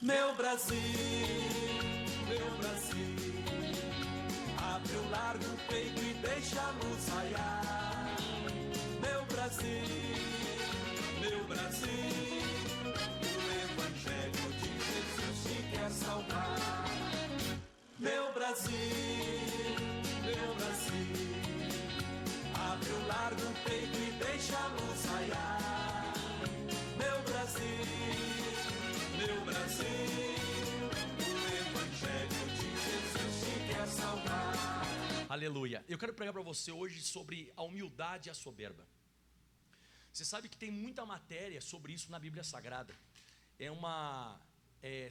Meu Brasil, abre o largo peito e deixa a luz raiar. Meu Brasil, o Evangelho de Jesus te quer salvar. Meu Brasil, abre o largo peito e deixa a luz raiar. Meu Brasil, o Evangelho de Jesus te quer salvar. Aleluia. Eu quero pregar para você hoje sobre a humildade e a soberba. Você sabe que tem muita matéria sobre isso na Bíblia Sagrada.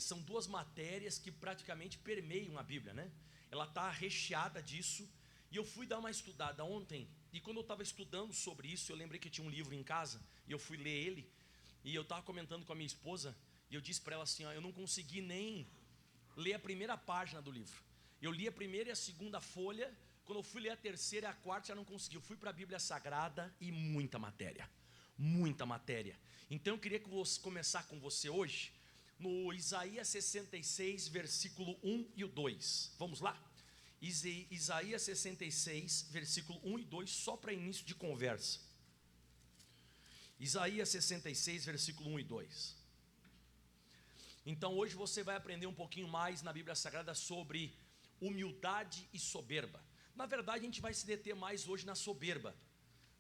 São duas matérias que praticamente permeiam a Bíblia, né? Ela está recheada disso. E eu fui dar uma estudada ontem, e quando eu estava estudando sobre isso, eu lembrei que eu tinha um livro em casa, e eu fui ler ele, e eu estava comentando com a minha esposa, e eu disse para ela assim, eu não consegui nem ler a primeira página do livro. Eu li a primeira e a segunda folha, quando eu fui ler a terceira e a quarta, já não consegui. Eu fui para a Bíblia Sagrada e muita matéria. Então eu queria começar com você hoje, no Isaías 66, versículo 1 e o 2. Vamos lá? Isaías 66, versículo 1 e 2, só para início de conversa. Isaías 66, versículo 1 e 2. Então hoje você vai aprender um pouquinho mais na Bíblia Sagrada sobre humildade e soberba. Na verdade a gente vai se deter mais hoje na soberba.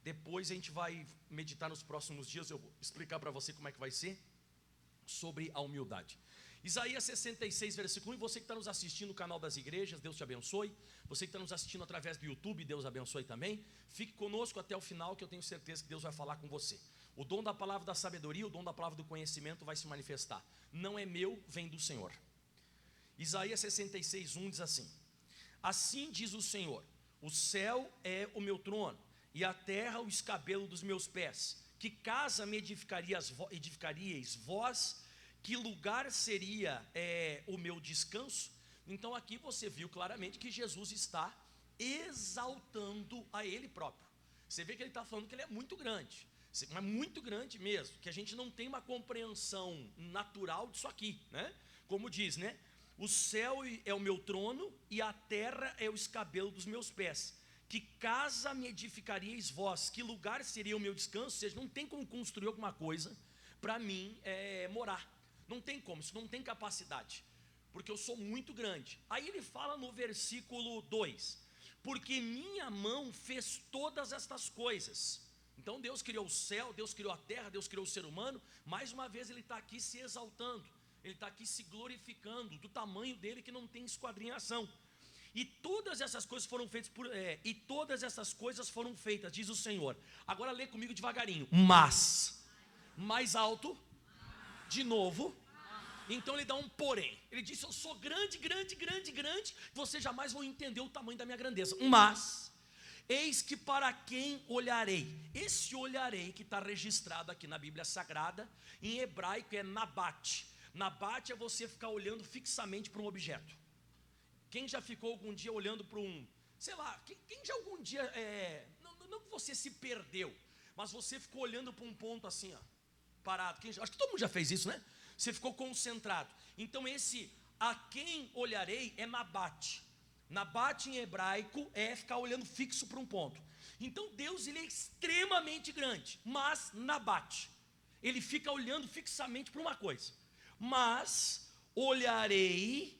Depois a gente vai meditar nos próximos dias, eu vou explicar para você como é que vai ser sobre a humildade. Isaías 66, versículo 1, e você que está nos assistindo no canal das igrejas, Deus te abençoe. Você que está nos assistindo através do YouTube, Deus abençoe também. Fique conosco até o final, que eu tenho certeza que Deus vai falar com você. O dom da palavra da sabedoria, o dom da palavra do conhecimento vai se manifestar. Não é meu, vem do Senhor. Isaías 66, 1 diz assim: assim diz o Senhor, o céu é o meu trono, e a terra o escabelo dos meus pés. Que casa me edificaríeis vós? Que lugar seria o meu descanso? Então aqui você viu claramente que Jesus está exaltando a Ele próprio. Você vê que Ele está falando que Ele é muito grande, mas muito grande mesmo, que a gente não tem uma compreensão natural disso aqui, né? Como diz, né? O céu é o meu trono e a terra é o escabelo dos meus pés. Que casa me edificaríeis vós? Que lugar seria o meu descanso? Ou seja, não tem como construir alguma coisa para mim morar. Não tem como, isso não tem capacidade, porque eu sou muito grande. Aí ele fala no versículo 2: porque minha mão fez todas estas coisas. Então Deus criou o céu, Deus criou a terra, Deus criou o ser humano. Mais uma vez ele está aqui se exaltando, ele está aqui se glorificando do tamanho dele que não tem esquadrinhação. E todas essas coisas foram feitas diz o Senhor. Agora lê comigo devagarinho. Mas, mais alto, de novo. Então ele dá um porém. Ele disse: eu sou grande, vocês jamais vão entender o tamanho da minha grandeza. Mas, eis que para quem olharei. Esse olharei que está registrado aqui na Bíblia Sagrada, em hebraico é nabat. Nabat é você ficar olhando fixamente para um objeto. Quem já ficou algum dia olhando para sei lá, quem já algum dia, não que você se perdeu, mas você ficou olhando para um ponto assim, ó, parado. Acho que todo mundo já fez isso, né? Você ficou concentrado. Então esse a quem olharei é nabat. Nabat em hebraico é ficar olhando fixo para um ponto. Então Deus, ele é extremamente grande, mas nabat, ele fica olhando fixamente para uma coisa. Mas olharei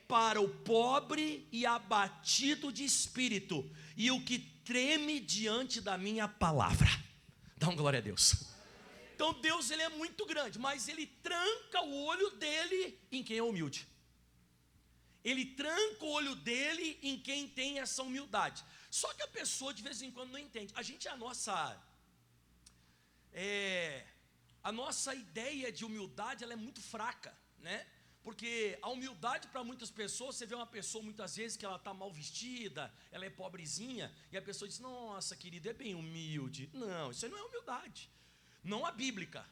para o pobre e abatido de espírito, e o que treme diante da minha palavra. Dá uma glória a Deus. Então Deus, ele é muito grande, mas ele tranca o olho dele em quem é humilde. Ele tranca o olho dele em quem tem essa humildade. Só que a pessoa de vez em quando não entende. A nossa ideia de humildade, ela é muito fraca, né? Porque a humildade para muitas pessoas, você vê uma pessoa muitas vezes que ela está mal vestida, ela é pobrezinha, e a pessoa diz: nossa, querido, é bem humilde. Não, isso aí não é humildade. Não a bíblica.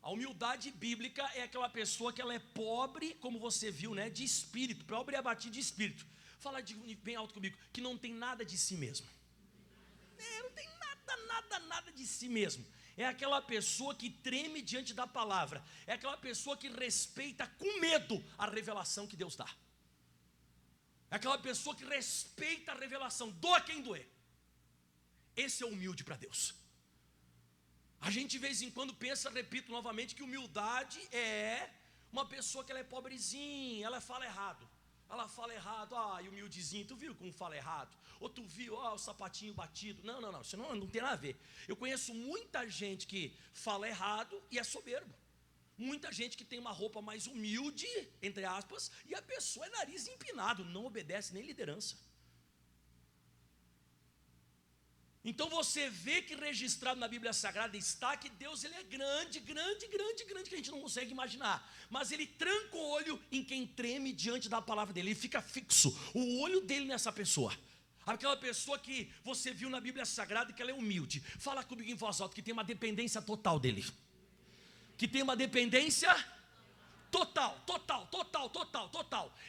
A humildade bíblica é aquela pessoa que ela é pobre, como você viu, né, de espírito, pobre e abatido de espírito. Fala bem alto comigo, que não tem nada de si mesmo. Não tem nada de si mesmo. é aquela pessoa que treme diante da palavra, é aquela pessoa que respeita com medo a revelação que Deus dá. É aquela pessoa que respeita a revelação, doa quem doer. Esse é humilde para Deus. A gente de vez em quando pensa, repito novamente, que humildade é uma pessoa que ela é pobrezinha, ela fala errado. Ela fala errado, e humildezinho, tu viu como fala errado? Ou tu viu, o sapatinho batido. Não, isso não tem nada a ver. Eu conheço muita gente que fala errado e é soberba. Muita gente que tem uma roupa mais humilde, entre aspas, e a pessoa é nariz empinado, não obedece nem liderança. Então você vê que registrado na Bíblia Sagrada está que Deus ele é grande, que a gente não consegue imaginar. Mas ele tranca o olho em quem treme diante da palavra dele, ele fica fixo, o olho dele nessa pessoa. Aquela pessoa que você viu na Bíblia Sagrada que ela é humilde. Fala comigo em voz alta, que tem uma dependência total dele. Que tem uma dependência total.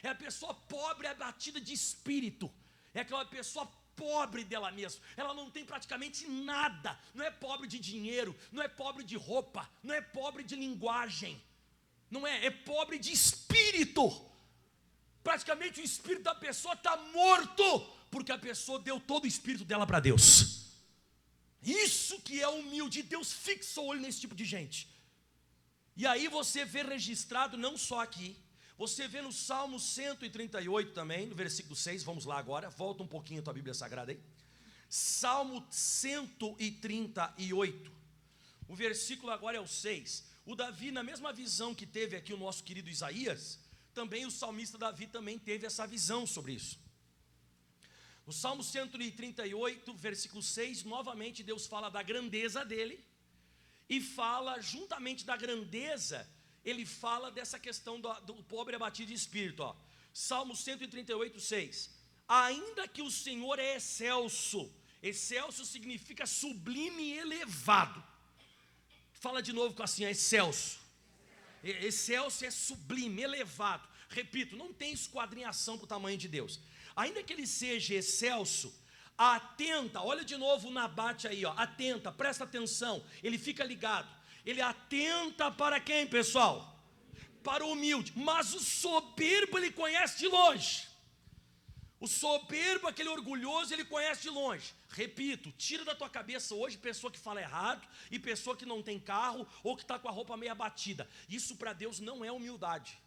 É a pessoa pobre, abatida de espírito. É aquela pessoa pobre dela mesma. Ela não tem praticamente nada. Não é pobre de dinheiro, não é pobre de roupa, não é pobre de linguagem. Não é pobre de espírito. Praticamente o espírito da pessoa está morto, porque a pessoa deu todo o espírito dela para Deus. Isso que é humilde. Deus fixa o olho nesse tipo de gente. E aí você vê registrado não só aqui, você vê no Salmo 138 também, no versículo 6, vamos lá agora, volta um pouquinho a tua Bíblia Sagrada aí. Salmo 138, o versículo agora é o 6. O Davi, na mesma visão que teve aqui o nosso querido Isaías, também o salmista Davi também teve essa visão sobre isso. No Salmo 138, versículo 6, novamente Deus fala da grandeza dele, e fala, juntamente da grandeza, ele fala dessa questão do pobre abatido de espírito. Salmo 138, 6. Ainda que o Senhor é excelso, excelso significa sublime e elevado. Fala de novo assim, excelso. Excelso é sublime, elevado. Repito, não tem esquadrinhação para o tamanho de Deus. Ainda que ele seja excelso, atenta, olha de novo o Nabate aí, atenta, presta atenção, ele fica ligado, ele atenta para quem, pessoal? Para o humilde, mas o soberbo ele conhece de longe. O soberbo, aquele orgulhoso, ele conhece de longe. Repito, tira da tua cabeça hoje pessoa que fala errado e pessoa que não tem carro ou que está com a roupa meio abatida. Isso para Deus não é humildade.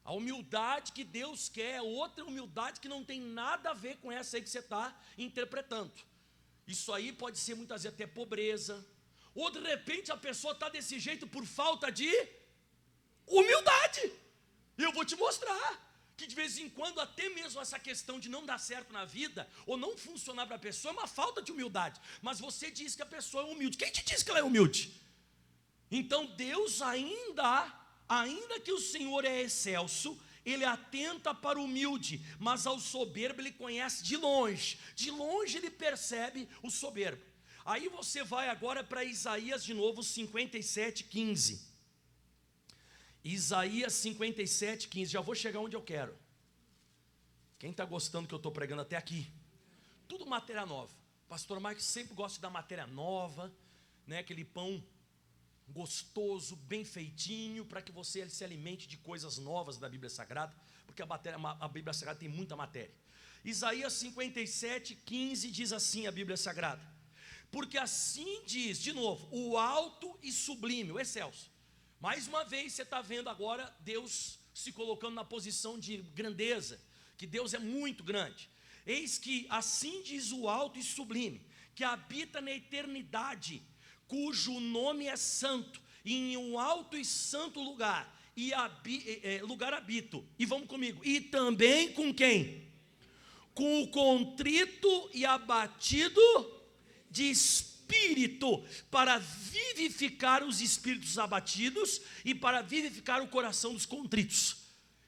A humildade que Deus quer é outra humildade que não tem nada a ver com essa aí que você está interpretando. Isso aí pode ser muitas vezes até pobreza, ou de repente a pessoa está desse jeito por falta de humildade. E eu vou te mostrar que de vez em quando até mesmo essa questão de não dar certo na vida, ou não funcionar para a pessoa, é uma falta de humildade. Mas você diz que a pessoa é humilde. Quem te diz que ela é humilde? Então Deus ainda que o Senhor é excelso, ele atenta para o humilde, mas ao soberbo ele conhece de longe ele percebe o soberbo. Aí você vai agora para Isaías de novo, 57, 15. Isaías 57, 15, já vou chegar onde eu quero. Quem está gostando que eu estou pregando até aqui? Tudo matéria nova. Pastor Marcos sempre gosta de dar matéria nova, né? Aquele pão gostoso, bem feitinho, para que você se alimente de coisas novas da Bíblia Sagrada, porque a Bíblia Sagrada tem muita matéria. Isaías 57, 15 diz assim a Bíblia Sagrada: porque assim diz, de novo, o alto e sublime, o excelso. Mais uma vez você está vendo agora Deus se colocando na posição de grandeza, que Deus é muito grande. Eis que assim diz o alto e sublime, que habita na eternidade, cujo nome é santo, e em um alto e santo lugar, lugar habito. E vamos comigo, e também com quem? Com o contrito e abatido de espírito, para vivificar os espíritos abatidos e para vivificar o coração dos contritos.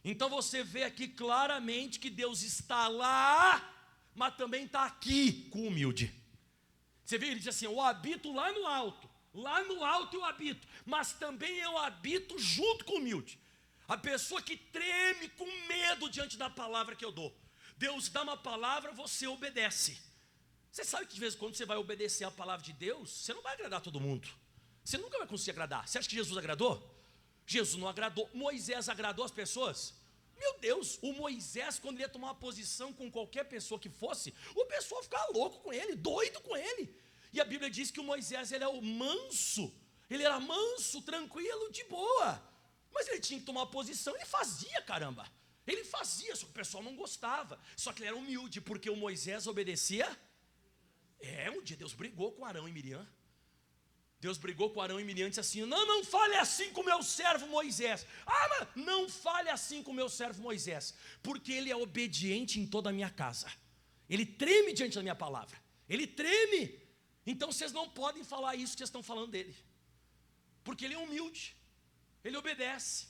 Então você vê aqui claramente que Deus está lá, mas também está aqui com o humilde. Você vê, ele diz assim: eu habito lá no alto eu habito, mas também eu habito junto com o humilde. A pessoa que treme com medo diante da palavra que eu dou. Deus dá uma palavra, você obedece. Você sabe que de vez em quando você vai obedecer a palavra de Deus, você não vai agradar todo mundo. Você nunca vai conseguir agradar. Você acha que Jesus agradou? Jesus não agradou. Moisés agradou as pessoas? Meu Deus, o Moisés, quando ele ia tomar uma posição com qualquer pessoa que fosse, o pessoal ficava louco com ele, doido com ele. E a Bíblia diz que o Moisés, ele é o manso, ele era manso, tranquilo, de boa. Mas ele tinha que tomar posição, ele fazia, caramba. Ele fazia, só que o pessoal não gostava. Só que ele era humilde, porque o Moisés obedecia. Um dia Deus brigou com Arão e Miriam. Deus brigou com Arão e Miriam e disse assim: não fale assim com o meu servo Moisés. Mas não fale assim com o meu servo Moisés, porque ele é obediente em toda a minha casa. Ele treme diante da minha palavra. Ele treme. Então vocês não podem falar isso que vocês estão falando dele, porque ele é humilde, ele obedece.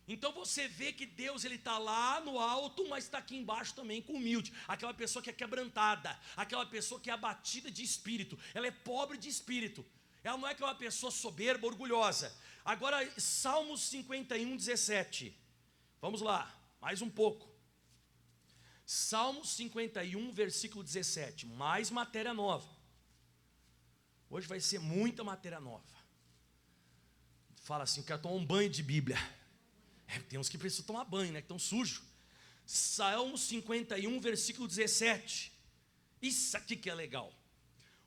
Então você vê que Deus, ele está lá no alto, mas está aqui embaixo também com humilde. Aquela pessoa que é quebrantada, aquela pessoa que é abatida de espírito, ela é pobre de espírito. Ela não é aquela pessoa soberba, orgulhosa. Agora, Salmos 51, 17. Vamos lá, mais um pouco. Salmos 51, versículo 17. Mais matéria nova. Hoje vai ser muita matéria nova. Fala assim: quero tomar um banho de Bíblia. Tem uns que precisam tomar banho, né? Que estão sujos. Salmos 51, versículo 17. Isso aqui que é legal.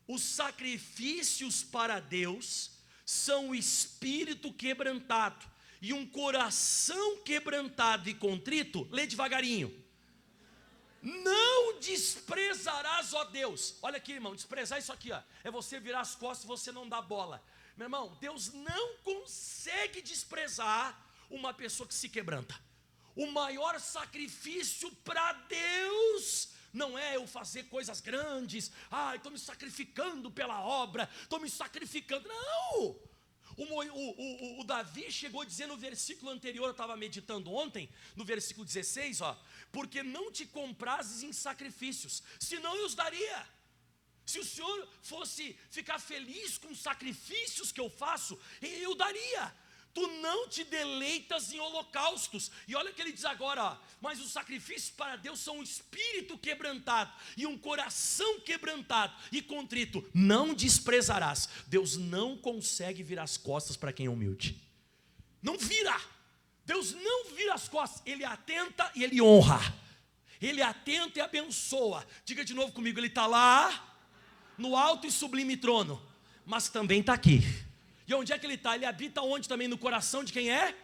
Os sacrifícios para Deus são o espírito quebrantado e um coração quebrantado e contrito. Lê devagarinho. Não desprezarás, ó Deus. Olha aqui, irmão, desprezar isso aqui, ó, é você virar as costas e você não dar bola. Meu irmão, Deus não consegue desprezar uma pessoa que se quebranta. O maior sacrifício para Deus não é eu fazer coisas grandes. Estou me sacrificando pela obra, estou me sacrificando. Não! O Davi chegou a dizer no versículo anterior, eu estava meditando ontem, no versículo 16, porque não te comprases em sacrifícios, senão eu os daria. Se o Senhor fosse ficar feliz com os sacrifícios que eu faço, eu daria. Tu não te deleitas em holocaustos. E olha o que ele diz agora, mas os sacrifícios para Deus são um espírito quebrantado e um coração quebrantado e contrito. Não desprezarás. Deus não consegue virar as costas para quem é humilde. Não vira. Deus não vira as costas. Ele atenta e ele honra. Ele atenta e abençoa. Diga de novo comigo: ele está lá no alto e sublime trono, mas também está aqui. E onde é que ele está? Ele habita onde também? No coração de quem é?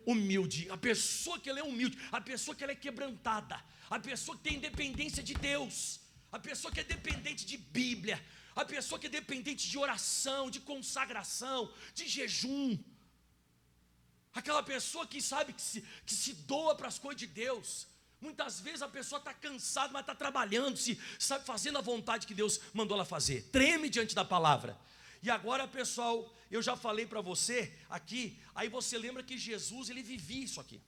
Humilde. A pessoa que ela é humilde, a pessoa que ela é quebrantada, a pessoa que tem dependência de Deus, a pessoa que é dependente de Bíblia, a pessoa que é dependente de oração, de consagração, de jejum. Aquela pessoa que sabe que se doa para as coisas de Deus. Muitas vezes a pessoa está cansada, mas está trabalhando, sabe, fazendo a vontade que Deus mandou ela fazer. Treme diante da palavra. E agora, pessoal, eu já falei para você aqui, aí você lembra que Jesus, ele vivia isso aqui.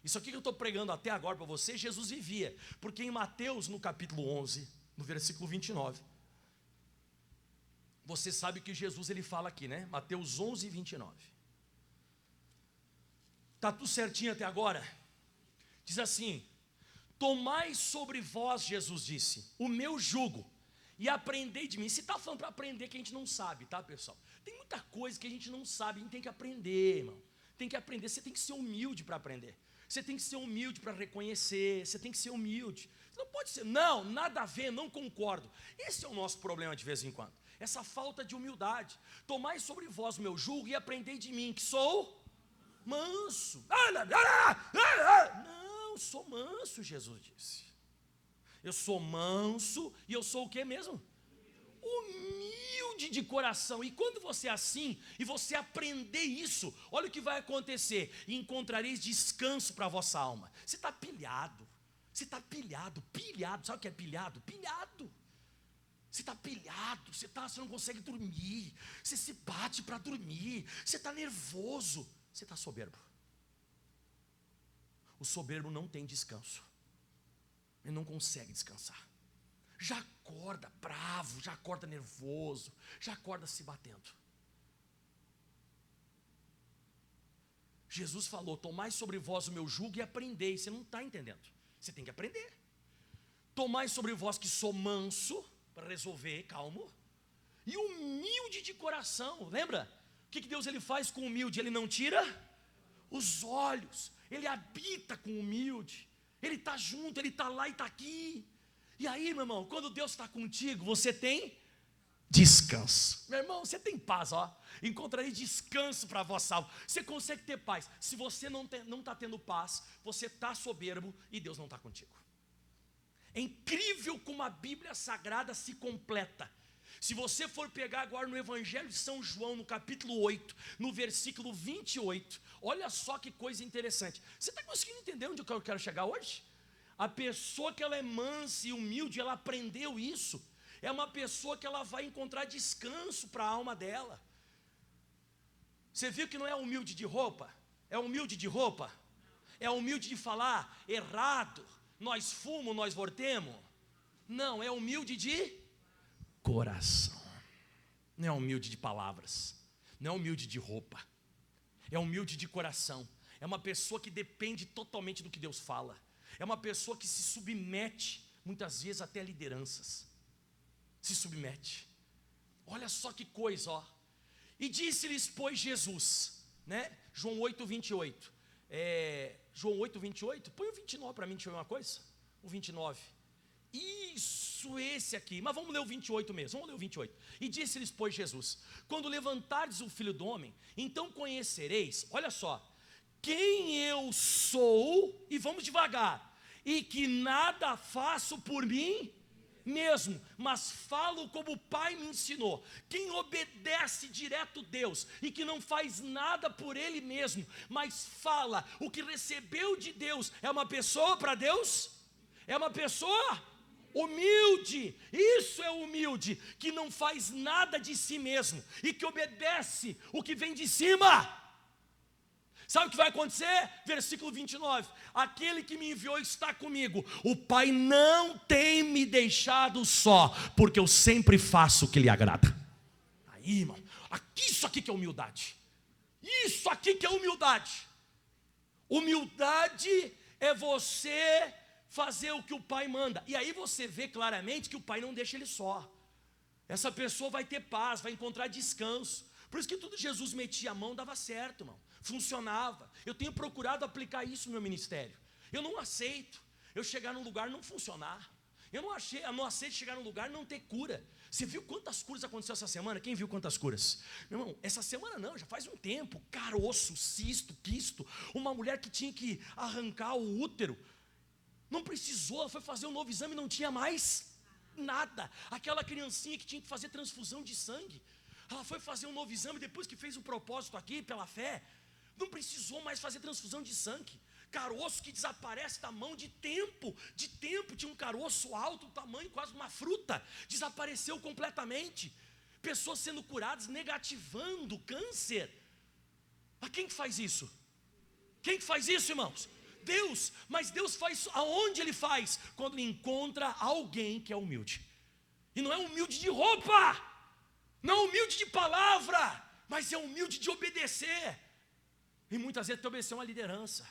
Isso aqui que eu estou pregando até agora para você, Jesus vivia. Porque em Mateus, no capítulo 11, no versículo 29, você sabe que Jesus, ele fala aqui, né? Mateus 11, 29. Está tudo certinho até agora? Diz assim: tomai sobre vós, Jesus disse, o meu jugo, e aprendei de mim. Se está falando para aprender que a gente não sabe, tá, pessoal? Tem muita coisa que a gente não sabe, a gente tem que aprender, irmão. Tem que aprender, você tem que ser humilde para aprender. Você tem que ser humilde para reconhecer, você tem que ser humilde. Você não pode ser, não, nada a ver, não concordo. Esse é o nosso problema de vez em quando. Essa falta de humildade. Tomai sobre vós o meu jugo e aprendei de mim, que sou manso. Não, sou manso, Jesus disse. Eu sou manso e eu sou o que mesmo? Humilde de coração. E quando você é assim, e você aprender isso, olha o que vai acontecer: encontrareis descanso para a vossa alma. Você está pilhado. Você está pilhado. Sabe o que é pilhado? Pilhado. Você está pilhado, você não consegue dormir, você se bate para dormir, você está nervoso, você está soberbo. O soberbo não tem descanso. Ele não consegue descansar. Já acorda bravo, já acorda nervoso, já acorda se batendo. Jesus falou: tomai sobre vós o meu jugo e aprendei. Você não está entendendo. Você tem que aprender. Tomai sobre vós que sou manso, para resolver, calmo, e humilde de coração. Lembra? que Deus ele faz com o humilde? Ele não tira os olhos, ele habita com o humilde, ele está junto, ele está lá e está aqui. E aí, meu irmão, quando Deus está contigo, você tem descanso. Meu irmão, você tem paz, ó. Encontrarei descanso para a vossa alma. Você consegue ter paz. Se você não está tendo paz, você está soberbo e Deus não está contigo. É incrível como a Bíblia Sagrada se completa. Se você for pegar agora no Evangelho de São João, no capítulo 8, no versículo 28, olha só que coisa interessante. Você está conseguindo entender onde eu quero chegar hoje? A pessoa que ela é mansa e humilde, ela aprendeu isso. É uma pessoa que ela vai encontrar descanso para a alma dela. Você viu que não é humilde de roupa? É humilde de roupa? É humilde de falar errado, nós fumo, nós vortemos? Não, é humilde de coração. Não é humilde de palavras, não é humilde de roupa, é humilde de coração. É uma pessoa que depende totalmente do que Deus fala. É uma pessoa que se submete, muitas vezes até a lideranças. Se submete. Olha só que coisa, ó. E disse-lhes, pois, Jesus, né? João 8, 28. João 8, 28. Põe o 29 para mim, deixa eu ver uma coisa. O 29. Isso, esse aqui. Mas vamos ler o 28 mesmo. Vamos ler o 28. E disse-lhes, pois, Jesus: quando levantardes o Filho do Homem, então conhecereis, olha só, quem eu sou, e vamos devagar, e que nada faço por mim mesmo, mas falo como o Pai me ensinou. Quem obedece direto a Deus e que não faz nada por ele mesmo, mas fala o que recebeu de Deus, é uma pessoa para Deus? É uma pessoa humilde. Isso é humilde, que não faz nada de si mesmo e que obedece o que vem de cima. Sabe o que vai acontecer? Versículo 29. Aquele que me enviou está comigo. O Pai não tem me deixado só, porque eu sempre faço o que lhe agrada. Aí, irmão, isso aqui que é humildade. Isso aqui que é humildade. Humildade é você fazer o que o Pai manda. E aí você vê claramente que o Pai não deixa ele só. Essa pessoa vai ter paz, vai encontrar descanso. Por isso que tudo Jesus metia a mão, dava certo, irmão. Funcionava. Eu tenho procurado aplicar isso no meu ministério. Eu não aceito eu chegar num lugar e não funcionar. Eu não aceito chegar num lugar e não ter cura. Você viu quantas curas aconteceram essa semana? Quem viu quantas curas? Meu irmão, essa semana não, já faz um tempo. Caroço, cisto, quisto. Uma mulher que tinha que arrancar o útero, não precisou, ela foi fazer um novo exame e não tinha mais nada. Aquela criancinha que tinha que fazer transfusão de sangue, ela foi fazer um novo exame depois que fez o propósito aqui, pela fé. Não precisou mais fazer transfusão de sangue. Caroço que desaparece da mão de tempo. Tinha um caroço alto, tamanho quase uma fruta. Desapareceu completamente. Pessoas sendo curadas, negativando câncer. Mas quem que faz isso? Quem que faz isso, irmãos? Deus. Mas Deus faz aonde Ele faz? Quando Ele encontra alguém que é humilde. E não é humilde de roupa, não é humilde de palavra, mas é humilde de obedecer. E muitas vezes até obedecer uma liderança.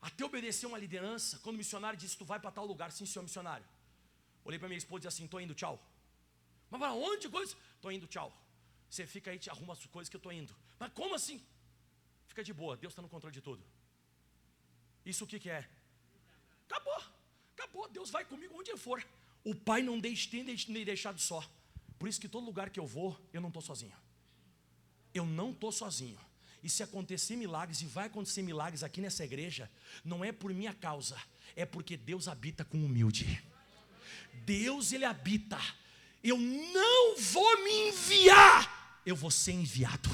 Até obedecer uma liderança. Quando o missionário disse, tu vai para tal lugar. Sim, senhor missionário. Olhei para minha esposa e disse assim, estou indo, tchau. Mas para onde coisa? Estou indo, tchau. Você fica aí, te arruma as coisas que eu estou indo. Mas como assim? Fica de boa, Deus está no controle de tudo. Isso o que é? Acabou, Deus vai comigo onde eu for. O Pai não tem me deixado só. Por isso que todo lugar que eu vou, eu não estou sozinho. Eu não estou sozinho. E se acontecer milagres, e vai acontecer milagres aqui nessa igreja, não é por minha causa, é porque Deus habita com o humilde. Deus, Ele habita. Eu não vou me enviar, eu vou ser enviado.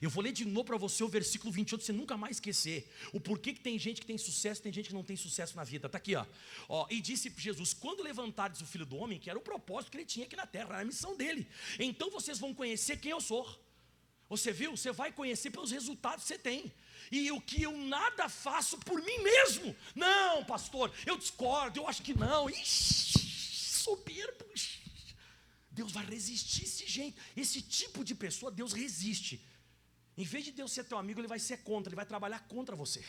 Eu vou ler de novo para você o versículo 28, você nunca mais esquecer. O porquê que tem gente que tem sucesso, tem gente que não tem sucesso na vida. Está aqui, ó. E disse Jesus, quando levantardes o Filho do Homem, que era o propósito que Ele tinha aqui na terra, era a missão dele. Então vocês vão conhecer quem eu sou. Você viu? Você vai conhecer pelos resultados que você tem. E o que eu nada faço por mim mesmo. Não, pastor, eu discordo, eu acho que não. Ixi, soberbo. Deus vai resistir esse tipo de pessoa, Deus resiste. Em vez de Deus ser teu amigo, Ele vai ser contra, Ele vai trabalhar contra você.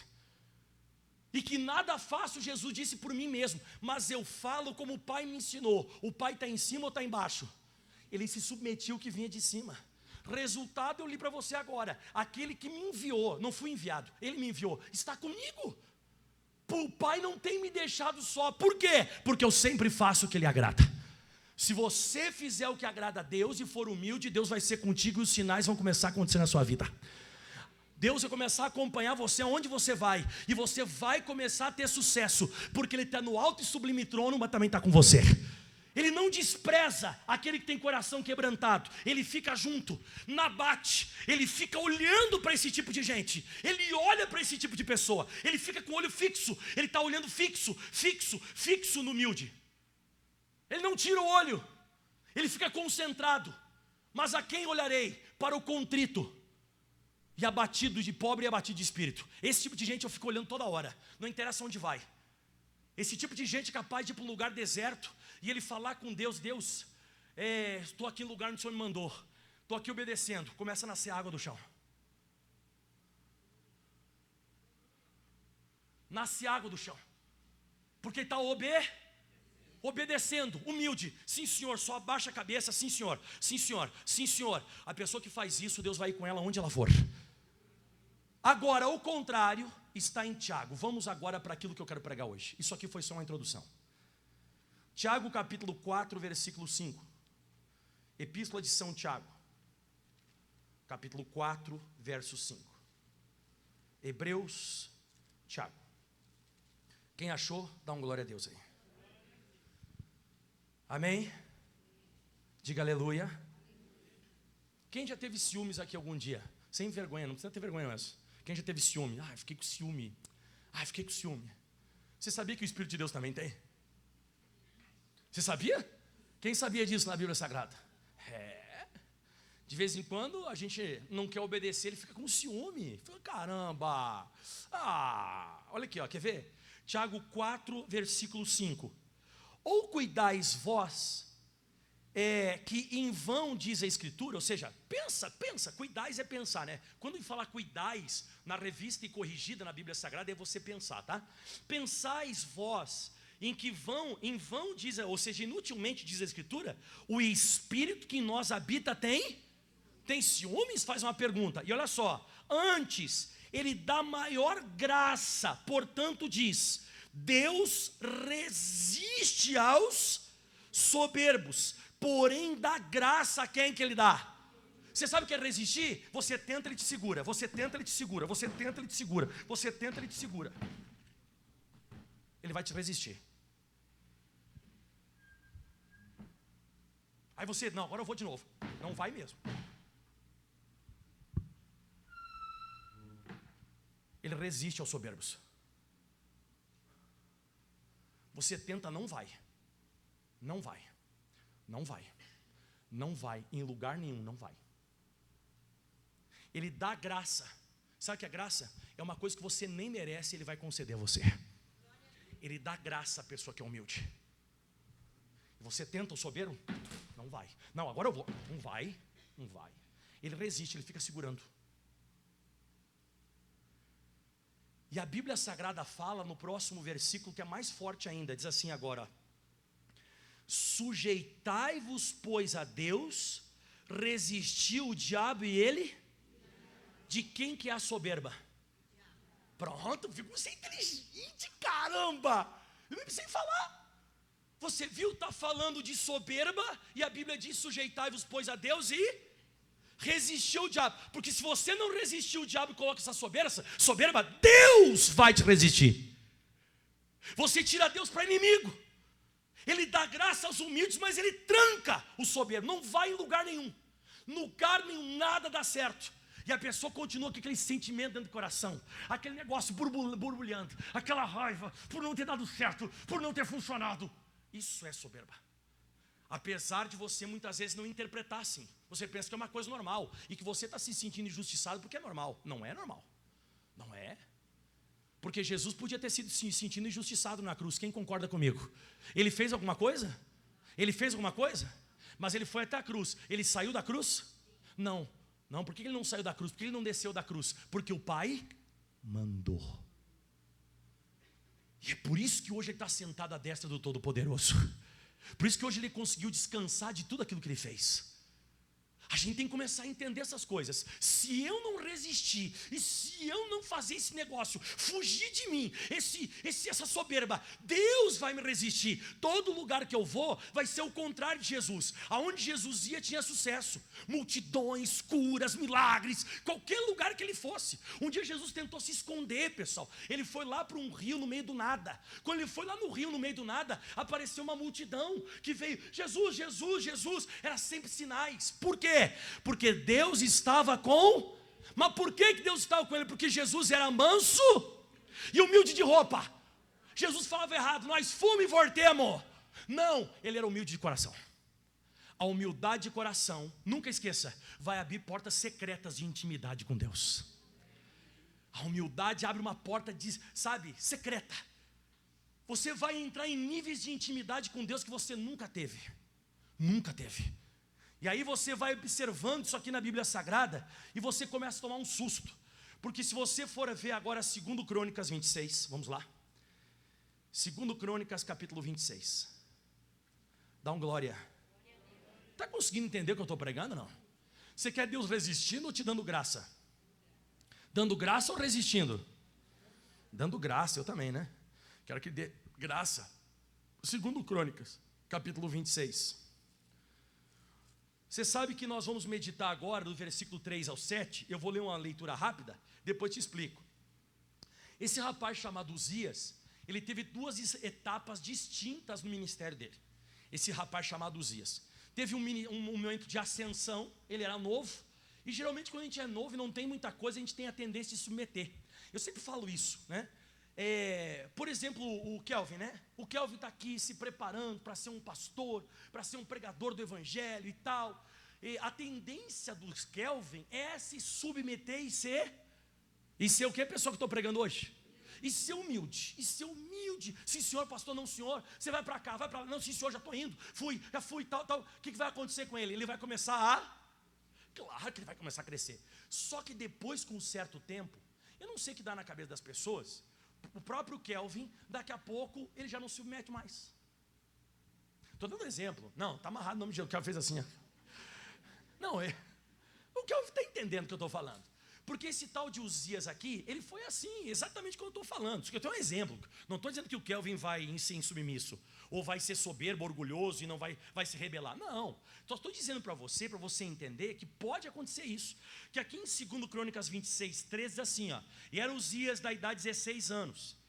E que nada faço, Jesus disse, por mim mesmo, mas eu falo como o Pai me ensinou. O Pai está em cima ou está embaixo? Ele se submetiu ao que vinha de cima. Resultado eu li para você agora. Aquele que me enviou, não fui enviado, ele me enviou, está comigo. O Pai não tem me deixado só. Por quê? Porque eu sempre faço o que Ele agrada. Se você fizer o que agrada a Deus e for humilde, Deus vai ser contigo e os sinais vão começar a acontecer na sua vida. Deus vai começar a acompanhar você aonde você vai. E você vai começar a ter sucesso, porque Ele está no alto e sublime trono, mas também está com você. Ele não despreza aquele que tem coração quebrantado. Ele fica junto, Nabate, ele fica olhando para esse tipo de gente. Ele olha para esse tipo de pessoa. Ele fica com o olho fixo. Ele está olhando fixo no humilde. Ele não tira o olho. Ele fica concentrado. Mas a quem olharei? Para o contrito e abatido de pobre e abatido de espírito. Esse tipo de gente eu fico olhando toda hora. Não interessa onde vai. Esse tipo de gente é capaz de ir para um lugar deserto e ele falar com Deus: Deus, estou aqui no lugar onde o Senhor me mandou, estou aqui obedecendo. Começa a nascer água do chão. Nasce água do chão. Porque ele está obedecendo, humilde. Sim, Senhor, só abaixa a cabeça. Sim, Senhor, sim, Senhor, sim, Senhor. A pessoa que faz isso, Deus vai ir com ela onde ela for. Agora, o contrário está em Tiago. Vamos agora para aquilo que eu quero pregar hoje. Isso aqui foi só uma introdução. Tiago capítulo 4, versículo 5. Epístola de São Tiago, capítulo 4, verso 5. Hebreus, Tiago. Quem achou, dá uma glória a Deus aí. Amém? Diga aleluia. Quem já teve ciúmes aqui algum dia? Sem vergonha, não precisa ter vergonha mesmo. Quem já teve ciúme? Fiquei com ciúme. Fiquei com ciúme. Você sabia que o Espírito de Deus também tem? Você sabia? Quem sabia disso na Bíblia Sagrada? De vez em quando a gente não quer obedecer, ele fica com ciúme. Fala, caramba. Olha aqui, quer ver? Tiago 4, versículo 5. Ou cuidais vós, que em vão diz a Escritura, ou seja, pensa, cuidais é pensar, né? Quando fala cuidais, na revista e corrigida na Bíblia Sagrada, é você pensar, tá? Pensais vós, em vão diz, ou seja, inutilmente diz a Escritura, o Espírito que em nós habita tem ciúmes? Faz uma pergunta, e olha só, antes, ele dá maior graça, portanto diz, Deus resiste aos soberbos, porém dá graça a quem que Ele dá. Você sabe o que é resistir? Você tenta, Ele te segura. Você tenta, Ele te segura. Você tenta, Ele te segura. Você tenta, Ele te segura. Ele vai te resistir. Aí você, não, agora eu vou de novo. Não vai mesmo. Ele resiste aos soberbos. Você tenta, não vai. Não vai. Não vai. Não vai. Em lugar nenhum, não vai. Ele dá graça. Sabe o que é graça? É uma coisa que você nem merece, Ele vai conceder a você. Ele dá graça à pessoa que é humilde. Você tenta o soberbo? Não vai. Não, agora eu vou. Não vai. Não vai. Ele resiste, ele fica segurando. E a Bíblia Sagrada fala no próximo versículo, que é mais forte ainda, diz assim agora: sujeitai-vos, pois, a Deus, resistiu o diabo e ele? De quem que é a soberba? Pronto, você é inteligente, caramba! Eu nem precisei falar. Você viu, está falando de soberba, e a Bíblia diz, sujeitai-vos, pois, a Deus e resistiu o diabo. Porque se você não resistir o diabo e coloca essa soberba, Deus vai te resistir. Você tira Deus para inimigo. Ele dá graça aos humildes, mas ele tranca o soberbo. Não vai em lugar nenhum. Lugar nenhum, nada dá certo. E a pessoa continua com aquele sentimento dentro do coração, aquele negócio borbulhando, aquela raiva por não ter dado certo, por não ter funcionado. Isso é soberba. Apesar de você muitas vezes não interpretar assim. Você pensa que é uma coisa normal e que você está se sentindo injustiçado porque é normal. Não é normal. Não é. Porque Jesus podia ter sido se sentindo injustiçado na cruz. Quem concorda comigo? Ele fez alguma coisa? Ele fez alguma coisa? Mas ele foi até a cruz. Ele saiu da cruz? Não. Não, por que ele não saiu da cruz? Por que ele não desceu da cruz? Porque o Pai mandou. E é por isso que hoje ele está sentado à destra do Todo-Poderoso. Por isso que hoje ele conseguiu descansar de tudo aquilo que ele fez. A gente tem que começar a entender essas coisas. Se eu não resistir, e se eu não fazer esse negócio, fugir de mim, essa soberba, Deus vai me resistir. Todo lugar que eu vou vai ser o contrário de Jesus. Aonde Jesus ia tinha sucesso. Multidões, curas, milagres, qualquer lugar que ele fosse. Um dia Jesus tentou se esconder, pessoal. Ele foi lá para um rio no meio do nada. Quando ele foi lá no rio no meio do nada, apareceu uma multidão que veio, Jesus, Jesus, Jesus. Era sempre sinais. Por quê? Porque Deus estava com... Mas por que Deus estava com ele? Porque Jesus era manso e humilde de roupa. Jesus falava errado, nós fomos e voltemos. Não, ele era humilde de coração. A humildade de coração, nunca esqueça, vai abrir portas secretas de intimidade com Deus. A humildade abre uma porta, secreta. Você vai entrar em níveis de intimidade com Deus que você nunca teve. Nunca teve. E aí você vai observando isso aqui na Bíblia Sagrada e você começa a tomar um susto. Porque se você for ver agora 2 Crônicas 26, vamos lá. 2 Crônicas capítulo 26. Dá um glória. Está conseguindo entender o que eu estou pregando, não? Você quer Deus resistindo ou te dando graça? Dando graça ou resistindo? Dando graça, eu também, né? Quero que dê graça. 2 Crônicas capítulo 26. Você sabe que nós vamos meditar agora do versículo 3 ao 7. Eu vou ler uma leitura rápida, depois te explico. Esse rapaz chamado Uzias, ele teve 2 etapas distintas no ministério dele. Esse rapaz chamado Uzias teve um momento de ascensão. Ele era novo. E geralmente quando a gente é novo e não tem muita coisa, a gente tem a tendência de se submeter. Eu sempre falo isso, né? Por exemplo, o Kelvin, né? O Kelvin está aqui se preparando para ser um pastor, para ser um pregador do evangelho e tal. E a tendência do Kelvin é se submeter e ser o que, pessoal, que estou pregando hoje? E ser humilde, sim senhor, pastor, não senhor, você vai para cá, vai para lá, não sim senhor, já estou indo, já fui, tal, o que vai acontecer com ele? Ele vai começar claro que ele vai começar a crescer, só que depois, com um certo tempo, eu não sei o que dá na cabeça das pessoas, o próprio Kelvin, daqui a pouco, ele já não se submete mais. Estou dando um exemplo, não, está amarrado no nome de Jesus, o Kelvin fez assim, não, o Kelvin está entendendo o que eu estou falando. Porque esse tal de Uzias aqui, ele foi assim, exatamente como eu estou falando. Eu tenho um exemplo. Não estou dizendo que o Kelvin vai ser insubmisso, ou vai ser soberbo, orgulhoso e não vai se rebelar. Não. Só estou dizendo para você entender que pode acontecer isso. Que aqui em 2 Crônicas 26, 13, diz assim, ó, e era Uzias da idade de 16 anos.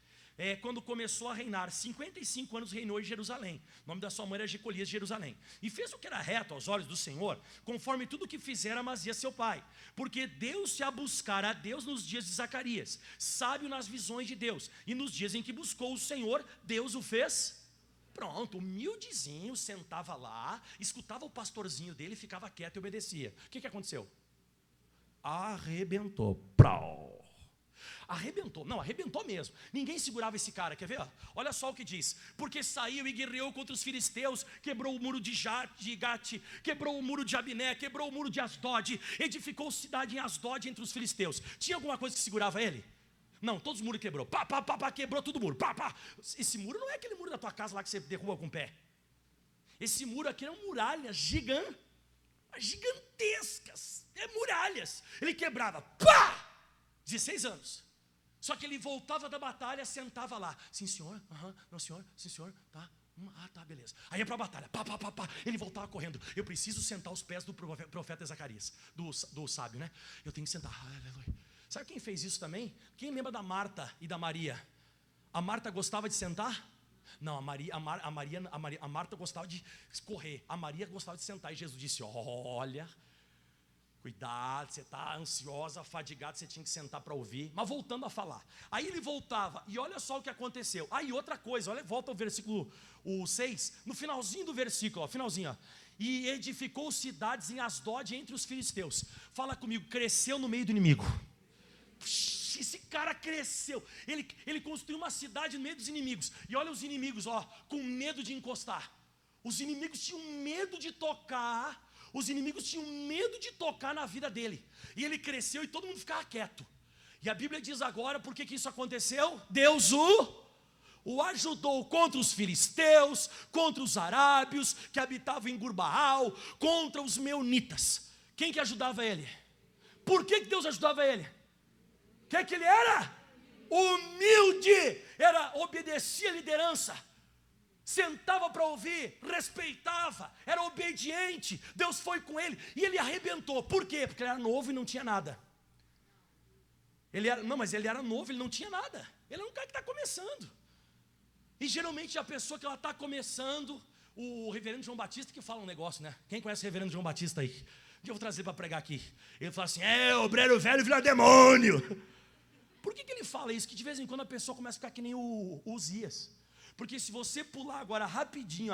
Quando começou a reinar, 55 anos reinou em Jerusalém. O nome da sua mãe era Jecolias de Jerusalém. E fez o que era reto aos olhos do Senhor, conforme tudo o que fizera Amazias seu pai. Porque deu-se a buscar a Deus nos dias de Zacarias, sábio nas visões de Deus. E nos dias em que buscou o Senhor, Deus o fez. Pronto, humildezinho, sentava lá, escutava o pastorzinho dele, ficava quieto e obedecia. O que aconteceu? Arrebentou. Prau. Arrebentou mesmo. Ninguém segurava esse cara, quer ver? Olha só o que diz. Porque saiu e guerreou contra os filisteus, quebrou o muro de Gate, quebrou o muro de Abiné, quebrou o muro de Asdod, edificou cidade em Asdod entre os filisteus. Tinha alguma coisa que segurava ele? Não, todos os muros quebrou. Quebrou todo o muro. Esse muro não é aquele muro da tua casa lá que você derruba com o pé. Esse muro aqui eram muralhas gigantescas. Muralhas. Ele quebrava. 16 anos. Só que ele voltava da batalha, sentava lá. Sim, senhor? Não, senhor? Sim, senhor? Tá. Tá, beleza. Aí ia para a batalha. Ele voltava correndo. Eu preciso sentar aos pés do profeta Zacarias, do sábio, né? Eu tenho que sentar. Aleluia. Sabe quem fez isso também? Quem lembra da Marta e da Maria? A Marta gostava de sentar? Não, a Marta gostava de correr. A Maria gostava de sentar. E Jesus disse, olha... Cuidado, você está ansiosa, fadigado, você tinha que sentar para ouvir. Mas voltando a falar. Aí ele voltava, e olha só o que aconteceu. Aí outra coisa, volta ao versículo 6, no finalzinho do versículo, finalzinho. E edificou cidades em Asdod entre os filisteus. Fala comigo, cresceu no meio do inimigo. Esse cara cresceu. Ele construiu uma cidade no meio dos inimigos. E olha os inimigos, com medo de encostar. Os inimigos tinham medo de tocar. Os inimigos tinham medo de tocar na vida dele. E ele cresceu e todo mundo ficava quieto. E a Bíblia diz agora, por que isso aconteceu? Deus o ajudou contra os filisteus, contra os arábios que habitavam em Gurbaal, contra os meunitas. Quem que ajudava ele? Por que Deus ajudava ele? O que ele era? Humilde. Obedecia a liderança. Sentava para ouvir, respeitava, era obediente. Deus foi com ele e ele arrebentou. Por quê? Porque ele era novo e não tinha nada. Mas ele era novo, ele não tinha nada. Ele é um cara que está começando. E geralmente a pessoa que ela está começando, o reverendo João Batista que fala um negócio, né? Quem conhece o reverendo João Batista aí? Que eu vou trazer para pregar aqui. Ele fala assim: obreiro velho vira demônio. Por que ele fala isso? Que de vez em quando a pessoa começa a ficar que nem o Uzias. Porque se você pular agora rapidinho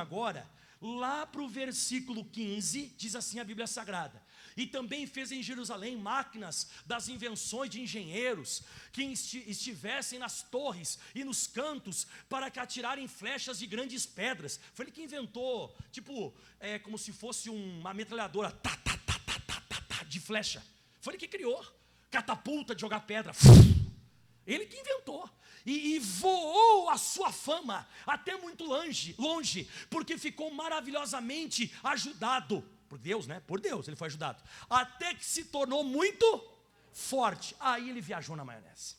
lá para o versículo 15, diz assim a Bíblia Sagrada: e também fez em Jerusalém máquinas das invenções de engenheiros, que estivessem nas torres e nos cantos, para que atirarem flechas de grandes pedras. Foi ele que inventou, como se fosse uma metralhadora, de flecha. Foi ele que criou, catapulta de jogar pedra. Ele que inventou. E voou a sua fama até muito longe, porque ficou maravilhosamente ajudado por Deus, né? Por Deus ele foi ajudado, até que se tornou muito forte. Aí ele viajou na maionese.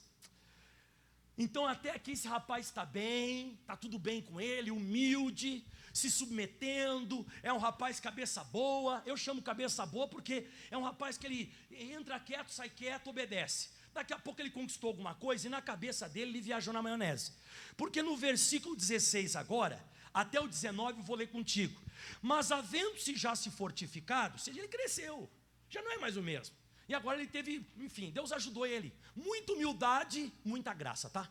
Então até aqui esse rapaz está bem, está tudo bem com ele, humilde, se submetendo, é um rapaz cabeça boa. Eu chamo cabeça boa porque é um rapaz que ele entra quieto, sai quieto, obedece. Daqui a pouco ele conquistou alguma coisa e na cabeça dele ele viajou na maionese. Porque no versículo 16 agora, até o 19 eu vou ler contigo. Mas havendo-se já se fortificado, ou seja, ele cresceu, já não é mais o mesmo. E agora ele teve, enfim, Deus ajudou ele. Muita humildade, muita graça, tá?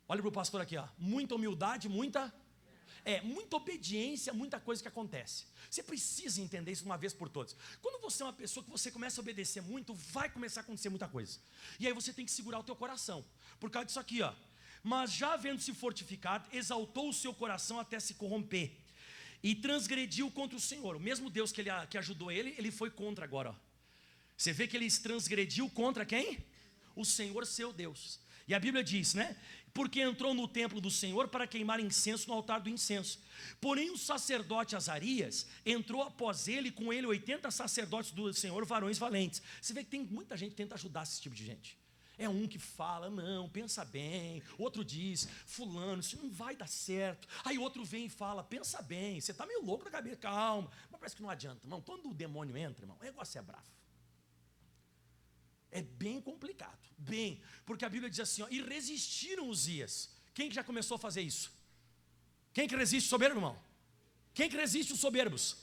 Olha para o pastor aqui, ó. Muita humildade, muita obediência, muita coisa que acontece. Você precisa entender isso uma vez por todas. Quando você é uma pessoa que você começa a obedecer muito, vai começar a acontecer muita coisa. E aí você tem que segurar o teu coração. Por causa disso aqui, ó. Mas já havendo-se fortificado, exaltou o seu coração até se corromper. E transgrediu contra o Senhor. O mesmo Deus que ajudou ele foi contra agora, ó. Você vê que ele transgrediu contra quem? O Senhor seu Deus. E a Bíblia diz, né? Porque entrou no templo do Senhor para queimar incenso no altar do incenso. Porém o sacerdote Azarias entrou após ele, com ele 80 sacerdotes do Senhor, varões valentes. Você vê que tem muita gente que tenta ajudar esse tipo de gente. É um que fala, não, pensa bem. Outro diz, fulano, isso não vai dar certo. Aí outro vem e fala, pensa bem, você está meio louco na cabeça, calma. Mas parece que não adianta, irmão. Quando o demônio entra, irmão, o negócio é bravo. É bem complicado, porque a Bíblia diz assim, ó, e resistiram Uzias. Quem que já começou a fazer isso? Quem que resiste o soberbo, irmão? Quem que resiste os soberbos?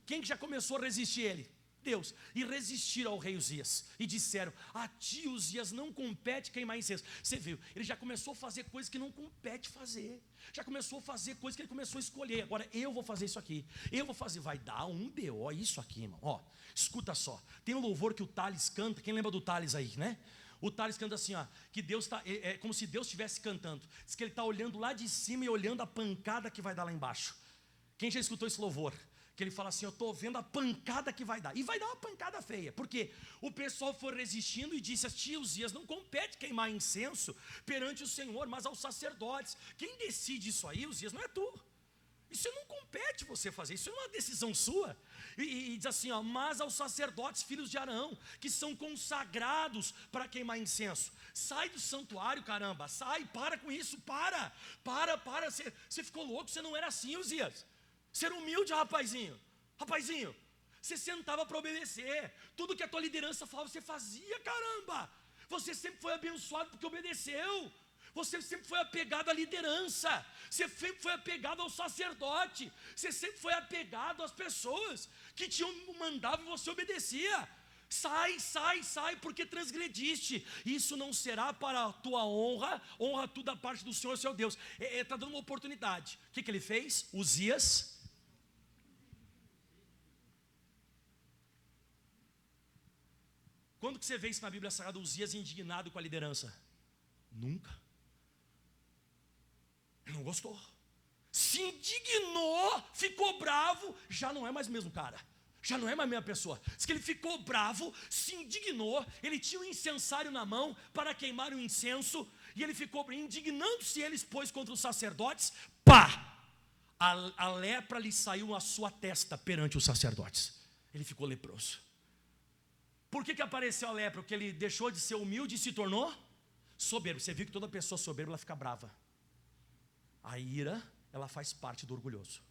Quem que já começou a resistir ele? Deus. E resistiram ao rei Uzias e disseram, a ti Uzias não compete queimar incenso. Você viu, ele já começou a fazer coisas que não compete fazer. Já começou a fazer coisas que ele começou a escolher. Agora eu vou fazer isso aqui, eu vou fazer, vai dar um BO isso aqui, irmão. Ó, escuta só, tem um louvor que o Thales canta. Quem lembra do Thales aí, né? O Thales canta assim, ó, que Deus está, é como se Deus estivesse cantando. Diz que ele está olhando lá de cima e olhando a pancada que vai dar lá embaixo. Quem já escutou esse louvor? Que ele fala assim, eu estou vendo a pancada que vai dar. E vai dar uma pancada feia. Porque o pessoal foi resistindo e disse, tia Uzias, não compete queimar incenso perante o Senhor, mas aos sacerdotes. Quem decide isso aí, Uzias, não é tu. Isso não compete você fazer, isso é uma decisão sua. E diz assim, ó, mas aos sacerdotes, filhos de Arão, que são consagrados para queimar incenso. Sai do santuário, caramba, sai, para com isso, para. Você ficou louco, você não era assim, Uzias. Ser humilde, rapazinho. Você sentava para obedecer. Tudo que a tua liderança falava, você fazia, caramba. Você sempre foi abençoado porque obedeceu. Você sempre foi apegado à liderança. Você sempre foi apegado ao sacerdote. Você sempre foi apegado às pessoas que te mandavam e você obedecia. Sai, porque transgrediste. Isso não será para a tua honra tu da parte do Senhor, seu Deus. Está dando uma oportunidade. O que ele fez? Uzias. Quando que você vê isso na Bíblia Sagrada, Uzias indignado com a liderança? Nunca. Ele não gostou. Se indignou, ficou bravo, já não é mais o mesmo cara. Já não é mais a mesma pessoa. Diz que ele ficou bravo, se indignou, ele tinha um incensário na mão para queimar o incenso, e ele ficou indignando-se, ele expôs contra os sacerdotes, pá! A lepra lhe saiu à sua testa perante os sacerdotes. Ele ficou leproso. Por que apareceu a lepra? Porque ele deixou de ser humilde e se tornou soberbo. Você viu que toda pessoa soberba ela fica brava. A ira, ela faz parte do orgulhoso.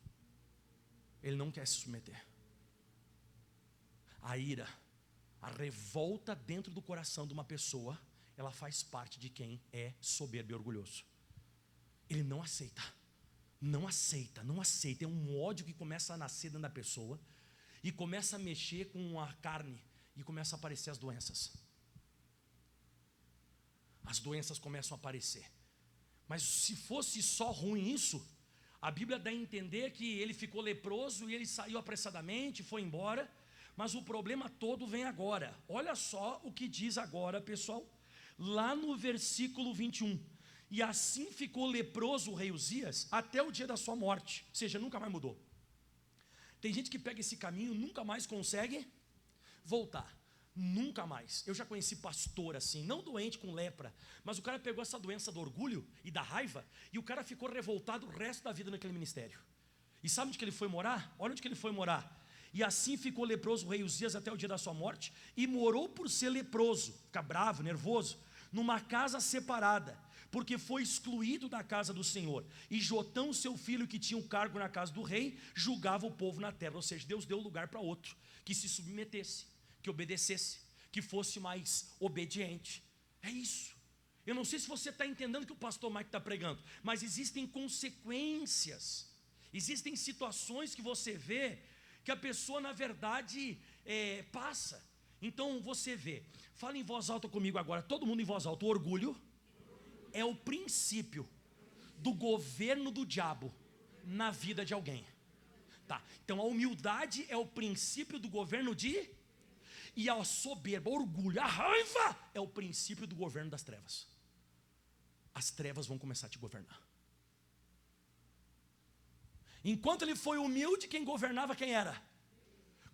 Ele não quer se submeter. A ira, a revolta dentro do coração de uma pessoa, ela faz parte de quem é soberbo e orgulhoso. Ele não aceita. Não aceita, não aceita. É um ódio que começa a nascer dentro da pessoa e começa a mexer com a carne e começa a aparecer as doenças. As doenças começam a aparecer. Mas se fosse só ruim isso, a Bíblia dá a entender que ele ficou leproso e ele saiu apressadamente, foi embora. Mas o problema todo vem agora. Olha só o que diz agora, pessoal. Lá no versículo 21. E assim ficou leproso o rei Uzias até o dia da sua morte. Ou seja, nunca mais mudou. Tem gente que pega esse caminho e nunca mais consegue voltar. Nunca mais. Eu já conheci pastor assim, não doente com lepra, mas o cara pegou essa doença do orgulho e da raiva e o cara ficou revoltado o resto da vida naquele ministério. E sabe onde que ele foi morar? Olha onde que ele foi morar. E assim ficou leproso o rei Uzias até o dia da sua morte e morou por ser leproso, fica bravo, nervoso, numa casa separada, porque foi excluído da casa do Senhor. E Jotão, seu filho, que tinha um cargo na casa do rei, julgava o povo na terra. Ou seja, Deus deu lugar para outro, que se submetesse, que obedecesse, que fosse mais obediente. É isso. Eu não sei se você está entendendo o que o pastor Mike está pregando, mas existem consequências, existem situações que você vê, que a pessoa na verdade passa. Então você vê, fala em voz alta comigo agora, todo mundo em voz alta. O orgulho é o princípio do governo do diabo na vida de alguém. Tá, então a humildade é o princípio do governo de... E a soberba, o orgulho, a raiva é o princípio do governo das trevas. As trevas vão começar a te governar. Enquanto ele foi humilde, quem governava quem era?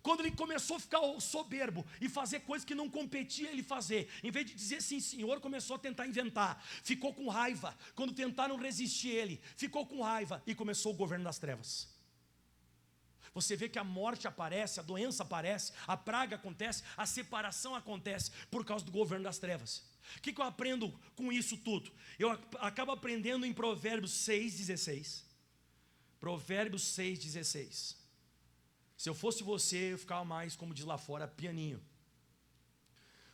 Quando ele começou a ficar soberbo e fazer coisas que não competia ele fazer, em vez de dizer sim senhor, começou a tentar inventar, ficou com raiva. Quando tentaram resistir ele, ficou com raiva e começou o governo das trevas. Você vê que a morte aparece, a doença aparece, a praga acontece, a separação acontece por causa do governo das trevas. O que eu aprendo com isso tudo? Eu acabo aprendendo em Provérbios 6,16. Provérbios 6,16. Se eu fosse você, eu ficava mais, como diz lá fora, pianinho.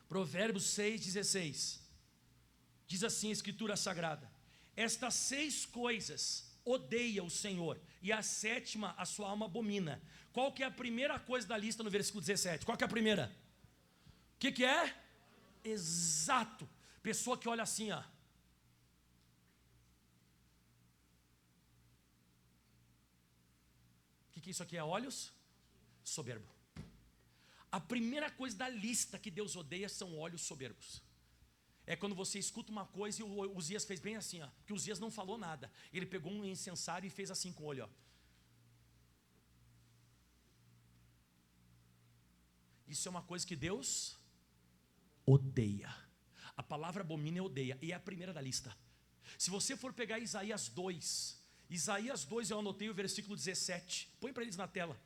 Provérbios 6,16. Diz assim a Escritura Sagrada: estas 6 coisas odeia o Senhor, e a 7ª a sua alma abomina. Qual que é a primeira coisa da lista no versículo 17? Qual que é a primeira? O que é? Exato. Pessoa que olha assim, ó. O que isso aqui é? Olhos? Soberbo. A primeira coisa da lista que Deus odeia são olhos soberbos. É quando você escuta uma coisa e o Uzias fez bem assim, ó, que o Uzias não falou nada. Ele pegou um incensário e fez assim com o olho, ó. Isso é uma coisa que Deus odeia. A palavra abomina é odeia, e é a primeira da lista. Se você for pegar Isaías 2, eu anotei o versículo 17. Põe para eles na tela.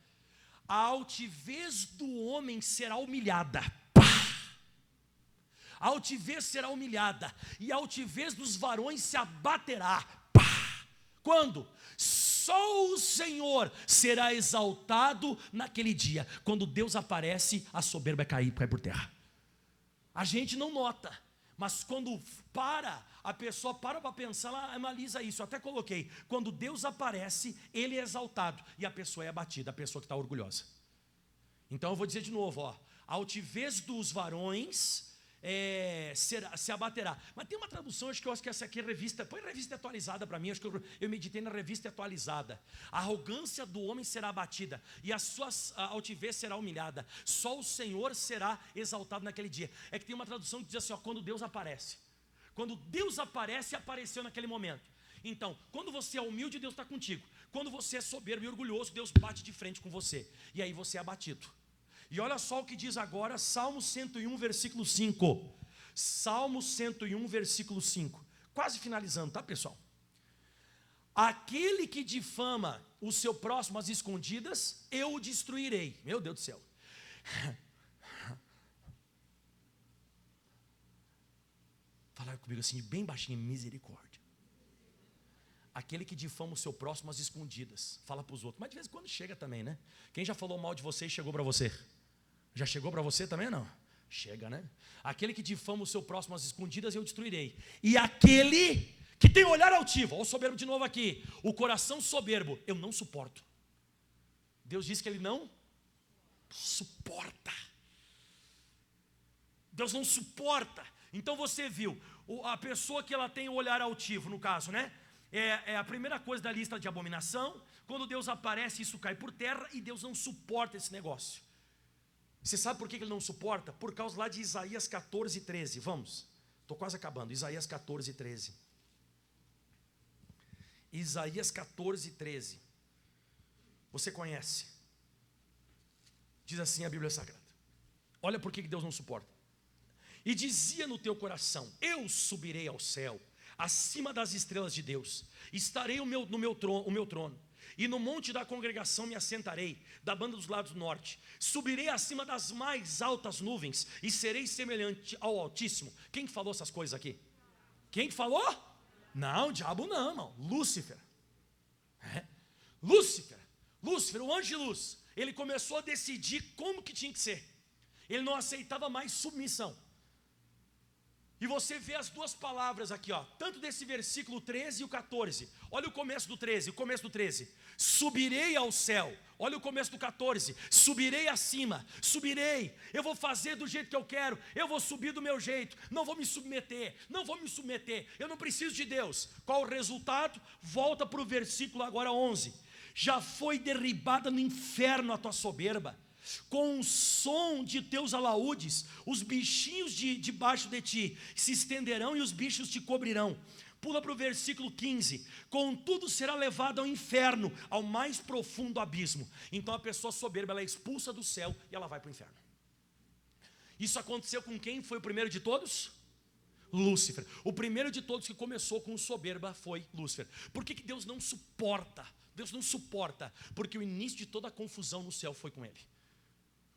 A altivez do homem será humilhada. A altivez será humilhada, e a altivez dos varões se abaterá. Quando? Só o Senhor será exaltado naquele dia. Quando Deus aparece, a soberba cai por terra. A gente não nota, mas quando a pessoa para pensar, ela analisa isso. Eu até coloquei, quando Deus aparece, Ele é exaltado, e a pessoa é abatida, a pessoa que está orgulhosa. Então eu vou dizer de novo, ó, a altivez dos varões se abaterá. Mas tem uma tradução, acho que essa aqui é revista. Põe revista atualizada para mim. Acho que eu meditei na revista atualizada. A arrogância do homem será abatida, e a sua altivez será humilhada. Só o Senhor será exaltado naquele dia. É que tem uma tradução que diz assim, ó, quando Deus aparece. Quando Deus aparece, apareceu naquele momento. Então, quando você é humilde, Deus está contigo. Quando você é soberbo e orgulhoso, Deus bate de frente com você, e aí você é abatido. E olha só o que diz agora Salmo 101, versículo 5. Salmo 101, versículo 5. Quase finalizando, tá, pessoal? Aquele que difama o seu próximo às escondidas, eu o destruirei. Meu Deus do céu. Falaram comigo assim, bem baixinho, misericórdia. Aquele que difama o seu próximo às escondidas, fala para os outros, mas de vez em quando chega também, né? Quem já falou mal de você e chegou para você? Já chegou para você também, não? Chega, né? Aquele que difama o seu próximo às escondidas, eu destruirei. E aquele que tem olhar altivo, olha o soberbo de novo aqui, o coração soberbo, eu não suporto. Deus diz que Ele não suporta. Deus não suporta. Então você viu, a pessoa que ela tem o olhar altivo, no caso, né? É a primeira coisa da lista de abominação. Quando Deus aparece, isso cai por terra e Deus não suporta esse negócio. Você sabe por que Ele não suporta? Por causa lá de Isaías 14, 13. Vamos, estou quase acabando. Isaías 14, 13. Isaías 14, 13. Você conhece? Diz assim a Bíblia Sagrada. Olha por que Deus não suporta. E dizia no teu coração, eu subirei ao céu, acima das estrelas de Deus, estarei no meu trono, e no monte da congregação me assentarei, da banda dos lados do norte, subirei acima das mais altas nuvens, e serei semelhante ao Altíssimo. Quem falou essas coisas aqui? Quem falou? Não, o diabo não, irmão. Lúcifer, o anjo de luz, ele começou a decidir como que tinha que ser. Ele não aceitava mais submissão. E você vê as duas palavras aqui, ó, tanto desse versículo 13 e o 14. Olha o começo do 13, subirei ao céu. Olha o começo do 14, subirei acima, subirei, eu vou fazer do jeito que eu quero, eu vou subir do meu jeito, não vou me submeter, eu não preciso de Deus. Qual o resultado? Volta para o versículo agora 11. Já foi derribada no inferno a tua soberba, com o som de teus alaúdes, os bichinhos debaixo de ti se estenderão e os bichos te cobrirão. Pula para o versículo 15. Contudo será levado ao inferno, ao mais profundo abismo. Então a pessoa soberba, ela é expulsa do céu e ela vai para o inferno. Isso aconteceu com quem foi o primeiro de todos? Lúcifer. O primeiro de todos que começou com soberba foi Lúcifer. Por que Deus não suporta? Deus não suporta, porque o início de toda a confusão no céu foi com ele.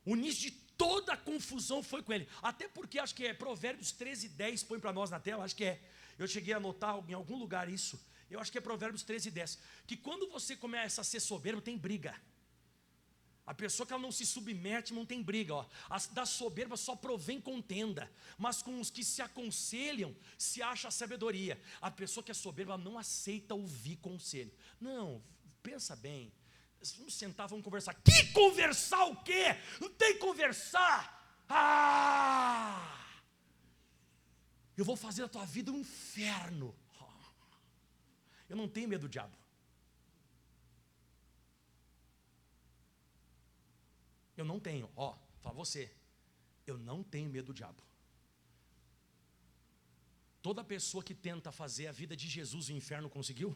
O início de toda a confusão foi com ele. Até porque acho que é Provérbios 13, 10. Põe para nós na tela, acho que é. Eu cheguei a anotar em algum lugar isso. Eu acho que é Provérbios 13, 10. Que quando você começa a ser soberbo, tem briga. A pessoa que ela não se submete, não tem briga, ó. Da soberba só provém contenda, mas com os que se aconselham, se acha a sabedoria. A pessoa que é soberba, ela não aceita ouvir conselho. Não, pensa bem. Vamos sentar, vamos conversar. Que conversar o quê? Não tem que conversar. Eu vou fazer a tua vida um inferno. Eu não tenho medo do diabo. Eu não tenho, fala você. Eu não tenho medo do diabo. Toda pessoa que tenta fazer a vida de Jesus o inferno conseguiu?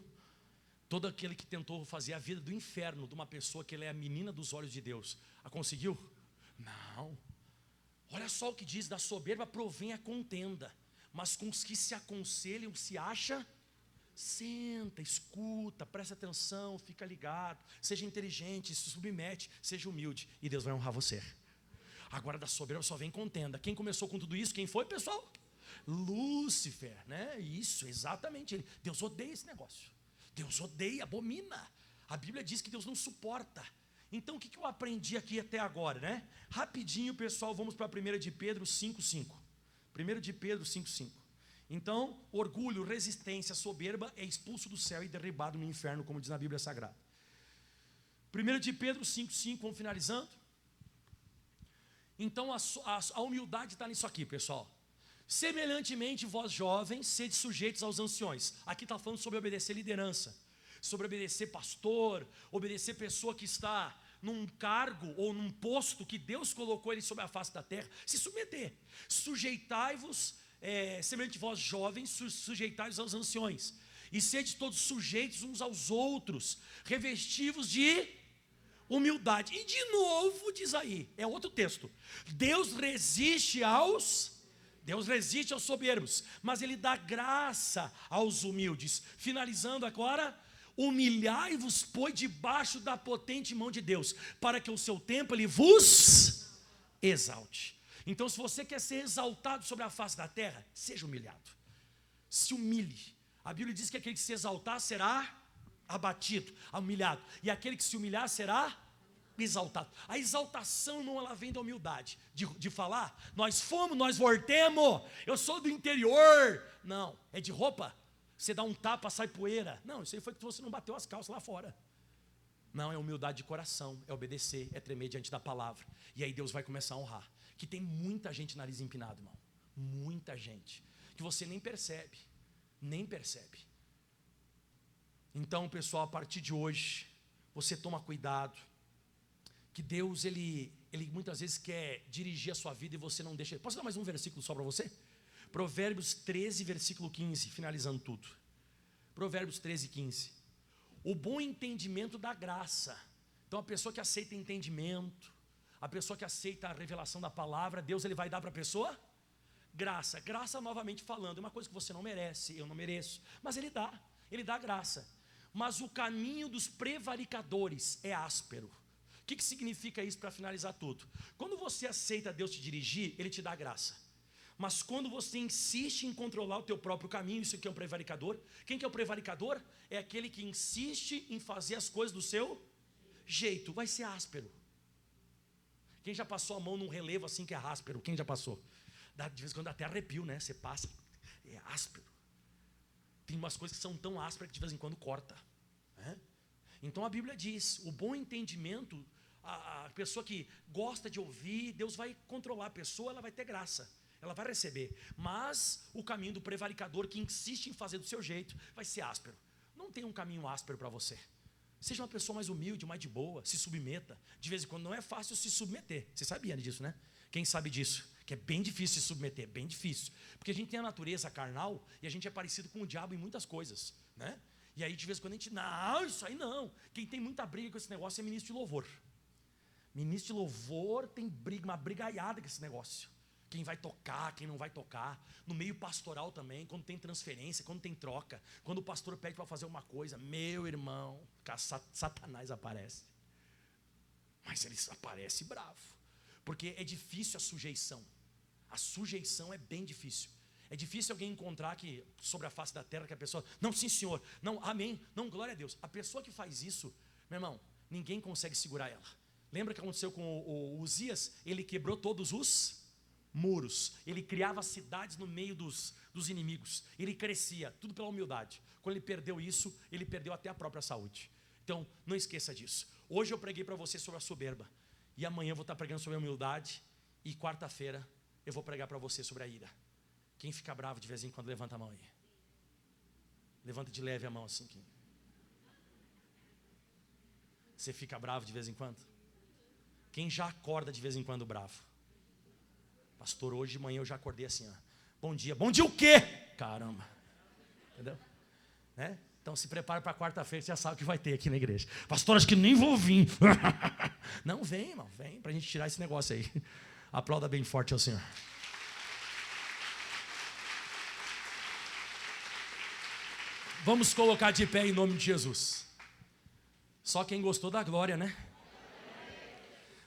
Todo aquele que tentou fazer a vida do inferno de uma pessoa que ela é a menina dos olhos de Deus, a conseguiu? Não. Olha só o que diz, da soberba provém a contenda, mas com os que se aconselham, se acha, senta, escuta, presta atenção, fica ligado, seja inteligente, se submete, seja humilde, e Deus vai honrar você. Agora da soberba só vem contenda. Quem começou com tudo isso? Quem foi, pessoal? Lúcifer, né? Isso, exatamente ele. Deus odeia esse negócio. Deus odeia, abomina. A Bíblia diz que Deus não suporta. Então o que eu aprendi aqui até agora, né? Rapidinho, pessoal, vamos para 1 de Pedro 5,5. 1 de Pedro 5,5. Então, orgulho, resistência, soberba é expulso do céu e derribado no inferno, como diz na Bíblia Sagrada. 1 de Pedro 5,5, vamos finalizando. Então a humildade está nisso aqui, pessoal. Semelhantemente, vós jovens, sede sujeitos aos anciões. Aqui está falando sobre obedecer liderança, sobre obedecer pastor, obedecer pessoa que está num cargo ou num posto que Deus colocou ele sobre a face da terra. Se submeter. Sujeitai-vos, semelhante vós jovens, sujeitai-vos aos anciões. E sede todos sujeitos uns aos outros, revestivos de humildade. E de novo diz aí, é outro texto. Deus resiste aos soberbos, mas Ele dá graça aos humildes. Finalizando agora, humilhai-vos, pois, debaixo da potente mão de Deus, para que o seu tempo Ele vos exalte. Então, se você quer ser exaltado sobre a face da terra, seja humilhado. se humilhe. A Bíblia diz que aquele que se exaltar será abatido, humilhado. E aquele que se humilhar será exaltado. A exaltação, irmão, ela vem da humildade. De falar, nós fomos, nós voltemos, eu sou do interior. Não, é de roupa. Você dá um tapa, sai poeira. Não, isso aí foi que você não bateu as calças lá fora. Não, é humildade de coração, é obedecer, é tremer diante da palavra. E aí Deus vai começar a honrar. Que tem muita gente nariz empinado, irmão. Muita gente. Que você nem percebe. Nem percebe. Então, pessoal, a partir de hoje, você toma cuidado. Que Deus, Ele muitas vezes quer dirigir a sua vida e você não deixa. Posso dar mais um versículo só para você? Provérbios 13, versículo 15, finalizando tudo. Provérbios 13, 15. O bom entendimento da graça. Então a pessoa que aceita entendimento, a pessoa que aceita a revelação da palavra, Deus ele vai dar para a pessoa graça. Graça, novamente falando, é uma coisa que você não merece, eu não mereço, mas ele dá graça. Mas o caminho dos prevaricadores é áspero. O que significa isso para finalizar tudo? Quando você aceita Deus te dirigir, Ele te dá graça. Mas quando você insiste em controlar o teu próprio caminho, isso aqui é um prevaricador. Quem que é o prevaricador? É aquele que insiste em fazer as coisas do seu jeito. Vai ser áspero. Quem já passou a mão num relevo assim que é áspero? Quem já passou? De vez em quando dá até arrepio, né? Você passa, é áspero. Tem umas coisas que são tão ásperas que de vez em quando corta, né? Então a Bíblia diz, o bom entendimento, a pessoa que gosta de ouvir, Deus vai controlar a pessoa, ela vai ter graça, ela vai receber. Mas o caminho do prevaricador que insiste em fazer do seu jeito, vai ser áspero. Não tem um caminho áspero para você. Seja uma pessoa mais humilde, mais de boa, se submeta. De vez em quando não é fácil se submeter. Você sabia disso, né? Quem sabe disso? Que é bem difícil se submeter, bem difícil. Porque a gente tem a natureza carnal e a gente é parecido com o diabo em muitas coisas, né? E aí de vez em quando a gente, não, isso aí não. Quem tem muita briga com esse negócio é ministro de louvor. Ministro de louvor tem briga, uma brigaiada com esse negócio. Quem vai tocar, quem não vai tocar. No meio pastoral também, quando tem transferência, quando tem troca. Quando o pastor pede para fazer uma coisa, meu irmão, Satanás aparece. Mas ele aparece bravo. Porque é difícil a sujeição. A sujeição é bem difícil. É difícil alguém encontrar que sobre a face da terra que a pessoa, não, sim senhor, não, amém, não, glória a Deus. A pessoa que faz isso, meu irmão, ninguém consegue segurar ela. Lembra o que aconteceu com o Uzias? Ele quebrou todos os muros. Ele criava cidades no meio dos inimigos. Ele crescia, tudo pela humildade. Quando ele perdeu isso, ele perdeu até a própria saúde. Então, não esqueça disso. Hoje eu preguei para você sobre a soberba. E amanhã eu vou estar pregando sobre a humildade. E quarta-feira eu vou pregar para você sobre a ira. Quem fica bravo de vez em quando, levanta a mão aí. Levanta de leve a mão assim. Você fica bravo de vez em quando? Quem já acorda de vez em quando bravo? Pastor, hoje de manhã eu já acordei assim, ó. Bom dia o quê? Caramba. Entendeu? Né? Então se prepara para quarta-feira, você já sabe o que vai ter aqui na igreja. Pastor, acho que nem vou vir. Não, vem, irmão, vem para a gente tirar esse negócio aí. Aplauda bem forte ao Senhor. Vamos colocar de pé em nome de Jesus. Só quem gostou da glória, né?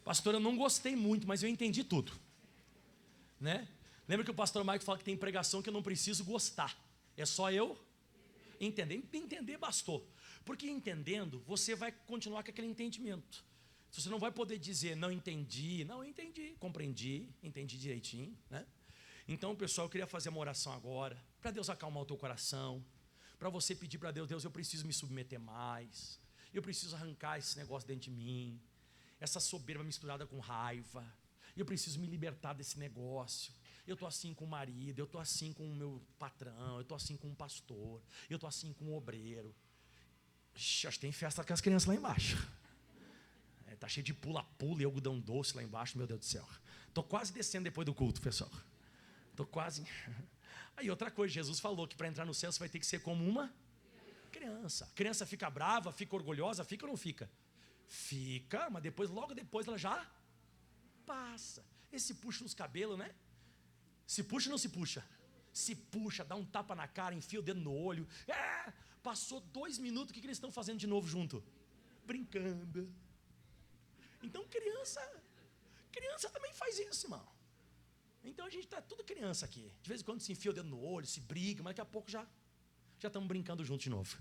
Pastor, eu não gostei muito, mas eu entendi tudo, né? Lembra que o pastor Mike fala que tem pregação que eu não preciso gostar. É só eu entender. Entender bastou. Porque entendendo, você vai continuar com aquele entendimento. Você não vai poder dizer, não entendi. Não, eu entendi, compreendi, entendi direitinho, né? Então, pessoal, eu queria fazer uma oração agora, para Deus acalmar o teu coração. Para você pedir para Deus, Deus, eu preciso me submeter mais. Eu preciso arrancar esse negócio dentro de mim. Essa soberba misturada com raiva. Eu preciso me libertar desse negócio. Eu estou assim com o marido, eu estou assim com o meu patrão, eu estou assim com o pastor, eu estou assim com o obreiro. Ixi, acho que tem festa com as crianças lá embaixo. Está cheio de pula-pula e algodão doce lá embaixo, meu Deus do céu. Estou quase descendo depois do culto, pessoal. Estou quase... Aí outra coisa, Jesus falou que para entrar no céu você vai ter que ser como uma criança. A criança fica brava, fica orgulhosa, fica ou não fica? Fica, mas logo depois ela já passa. Esse puxa nos cabelos, né? Se puxa ou não se puxa? Se puxa, dá um tapa na cara, enfia o dedo no olho. Passou 2 minutos, o que eles estão fazendo de novo junto? Brincando. Então criança também faz isso, irmão. Então a gente está tudo criança aqui. De vez em quando se enfia o dedo no olho, se briga, mas daqui a pouco já estamos brincando juntos de novo.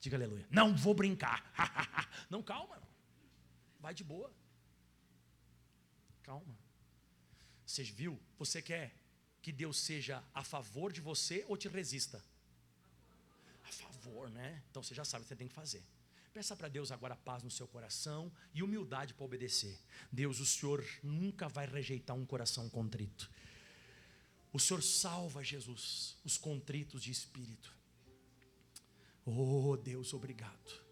Diga aleluia. Não vou brincar. Não, calma. Vai de boa. Calma. Você viu? Você quer que Deus seja a favor de você ou te resista? A favor, né? Então você já sabe o que você tem que fazer. Peça para Deus agora paz no seu coração e humildade para obedecer. Deus, o Senhor nunca vai rejeitar um coração contrito. O Senhor salva, Jesus, os contritos de espírito. Oh, Deus, obrigado.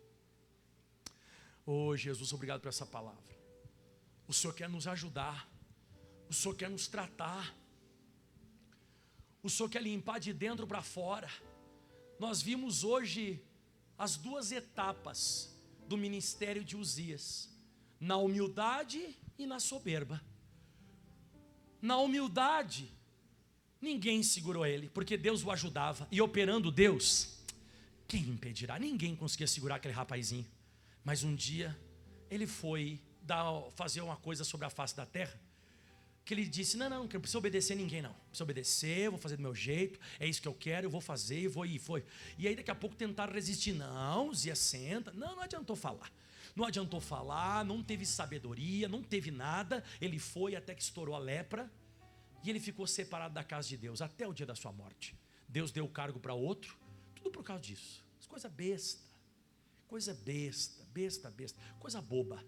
Oh, Jesus, obrigado por essa palavra. O Senhor quer nos ajudar. O Senhor quer nos tratar. O Senhor quer limpar de dentro para fora. Nós vimos hoje as duas etapas do ministério de Uzias: na humildade e na soberba. Na humildade, ninguém segurou ele, porque Deus o ajudava. E operando Deus, quem impedirá? Ninguém conseguia segurar aquele rapazinho. Mas um dia, ele foi fazer uma coisa sobre a face da terra, que ele disse, não precisa obedecer a ninguém não. Precisa obedecer, eu vou fazer do meu jeito, é isso que eu quero, eu vou fazer, e vou. E aí daqui a pouco tentaram resistir. Não, Uzias senta. Não adiantou falar. Não adiantou falar, não teve sabedoria, não teve nada. Ele foi até que estourou a lepra. E ele ficou separado da casa de Deus até o dia da sua morte. Deus deu o cargo para outro, tudo por causa disso. Coisa besta, coisa boba.